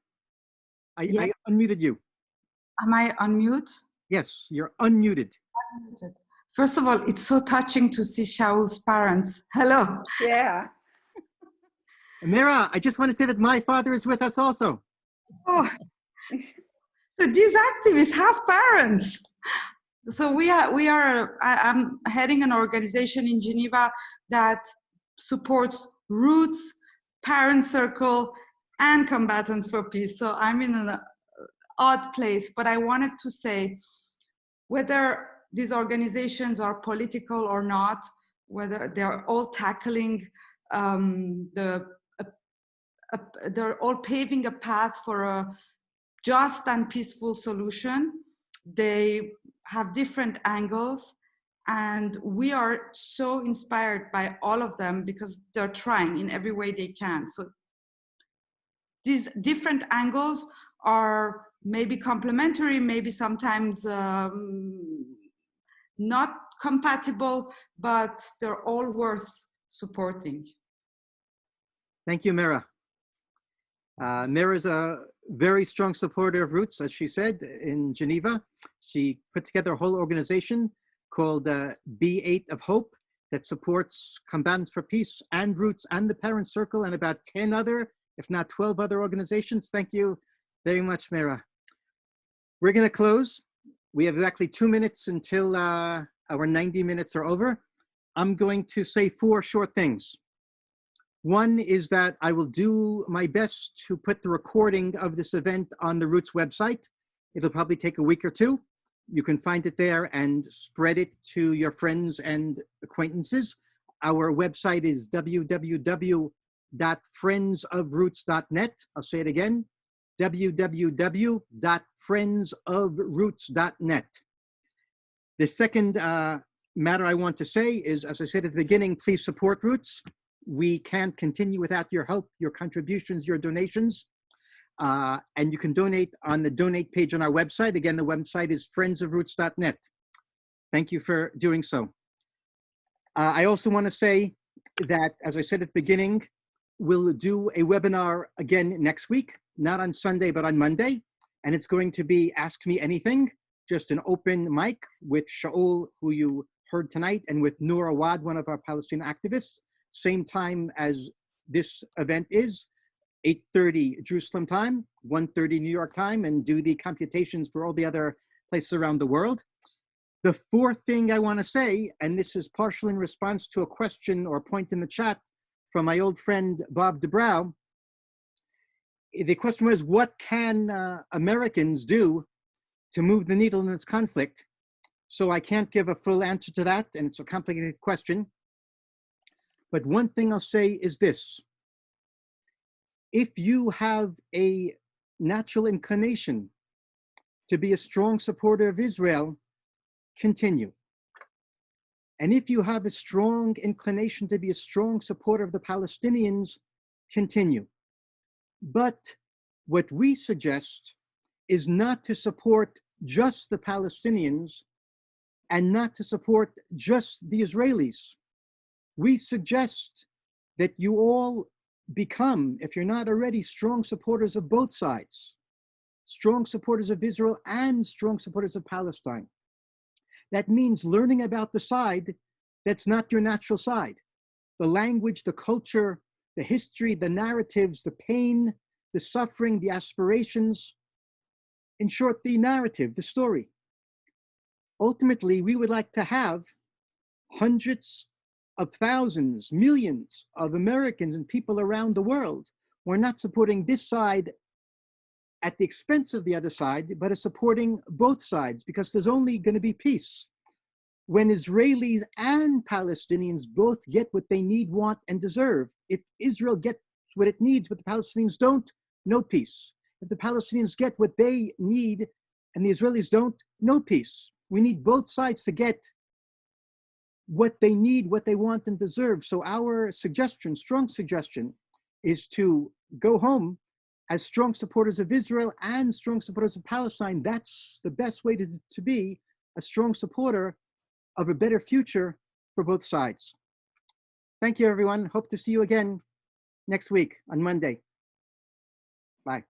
Yeah. I unmuted you. Am I unmute? Yes, you're unmuted. Unmuted. First of all, it's so touching to see Shaul's parents. Hello. Yeah. Mira, I just want to say that my father is with us also. Oh, so these activists have parents. So I'm heading an organization in Geneva that supports Roots, Parent Circle, and Combatants for Peace. So I'm in an odd place, but I wanted to say, whether these organizations are political or not, whether they're all tackling they're all paving a path for a just and peaceful solution. They have different angles, and we are so inspired by all of them because they're trying in every way they can. So these different angles are maybe complementary, maybe sometimes not compatible, but they're all worth supporting. Thank you, Mira. Mira is a very strong supporter of Roots, as she said, in Geneva. She put together a whole organization called B8 of Hope that supports Combatants for Peace and Roots and the Parent Circle and about 10 other, if not 12 other organizations. Thank you very much, Mira. We're going to close. we have exactly 2 minutes until our 90 minutes are over. I'm going to say 4 short things. One is that I will do my best to put the recording of this event on the Roots website. It'll probably take a week or 2. You can find it there and spread it to your friends and acquaintances. Our website is www.friendsofroots.net. I'll say it again, www.friendsofroots.net. The second matter I want to say is, as I said at the beginning, please support Roots. We can't continue without your help, your contributions, your donations. And you can donate on the donate page on our website. Again, the website is friendsofroots.net. Thank you for doing so. I also want to say that, as I said at the beginning, we'll do a webinar again next week, not on Sunday, but on Monday. And it's going to be Ask Me Anything, just an open mic with Shaul, who you heard tonight, and with Noor Awad, one of our Palestinian activists, same time as this event is, 8:30 Jerusalem time, 1:30 New York time, and do the computations for all the other places around the world. The fourth thing I want to say, and this is partially in response to a question or point in the chat from my old friend Bob DeBrow. The question was, what can Americans do to move the needle in this conflict? So I can't give a full answer to that, and it's a complicated question. But one thing I'll say is this. If you have a natural inclination to be a strong supporter of Israel, continue. And if you have a strong inclination to be a strong supporter of the Palestinians, continue. But what we suggest is not to support just the Palestinians and not to support just the Israelis. We suggest that you all become, if you're not already, strong supporters of both sides, strong supporters of Israel and strong supporters of Palestine. That means learning about the side that's not your natural side. The language, the culture, the history, the narratives, the pain, the suffering, the aspirations. In short, the narrative, the story. Ultimately, we would like to have hundreds of thousands, millions of Americans and people around the world who are not supporting this side at the expense of the other side, but are supporting both sides, because there's only going to be peace when Israelis and Palestinians both get what they need, want, and deserve. If Israel gets what it needs, but the Palestinians don't, no peace. If the Palestinians get what they need and the Israelis don't, no peace. We need both sides to get what they need, what they want, and deserve. So our suggestion, strong suggestion, is to go home as strong supporters of Israel and strong supporters of Palestine. That's the best way to be a strong supporter of a better future for both sides. Thank you, everyone. Hope to see you again next week on Monday. Bye.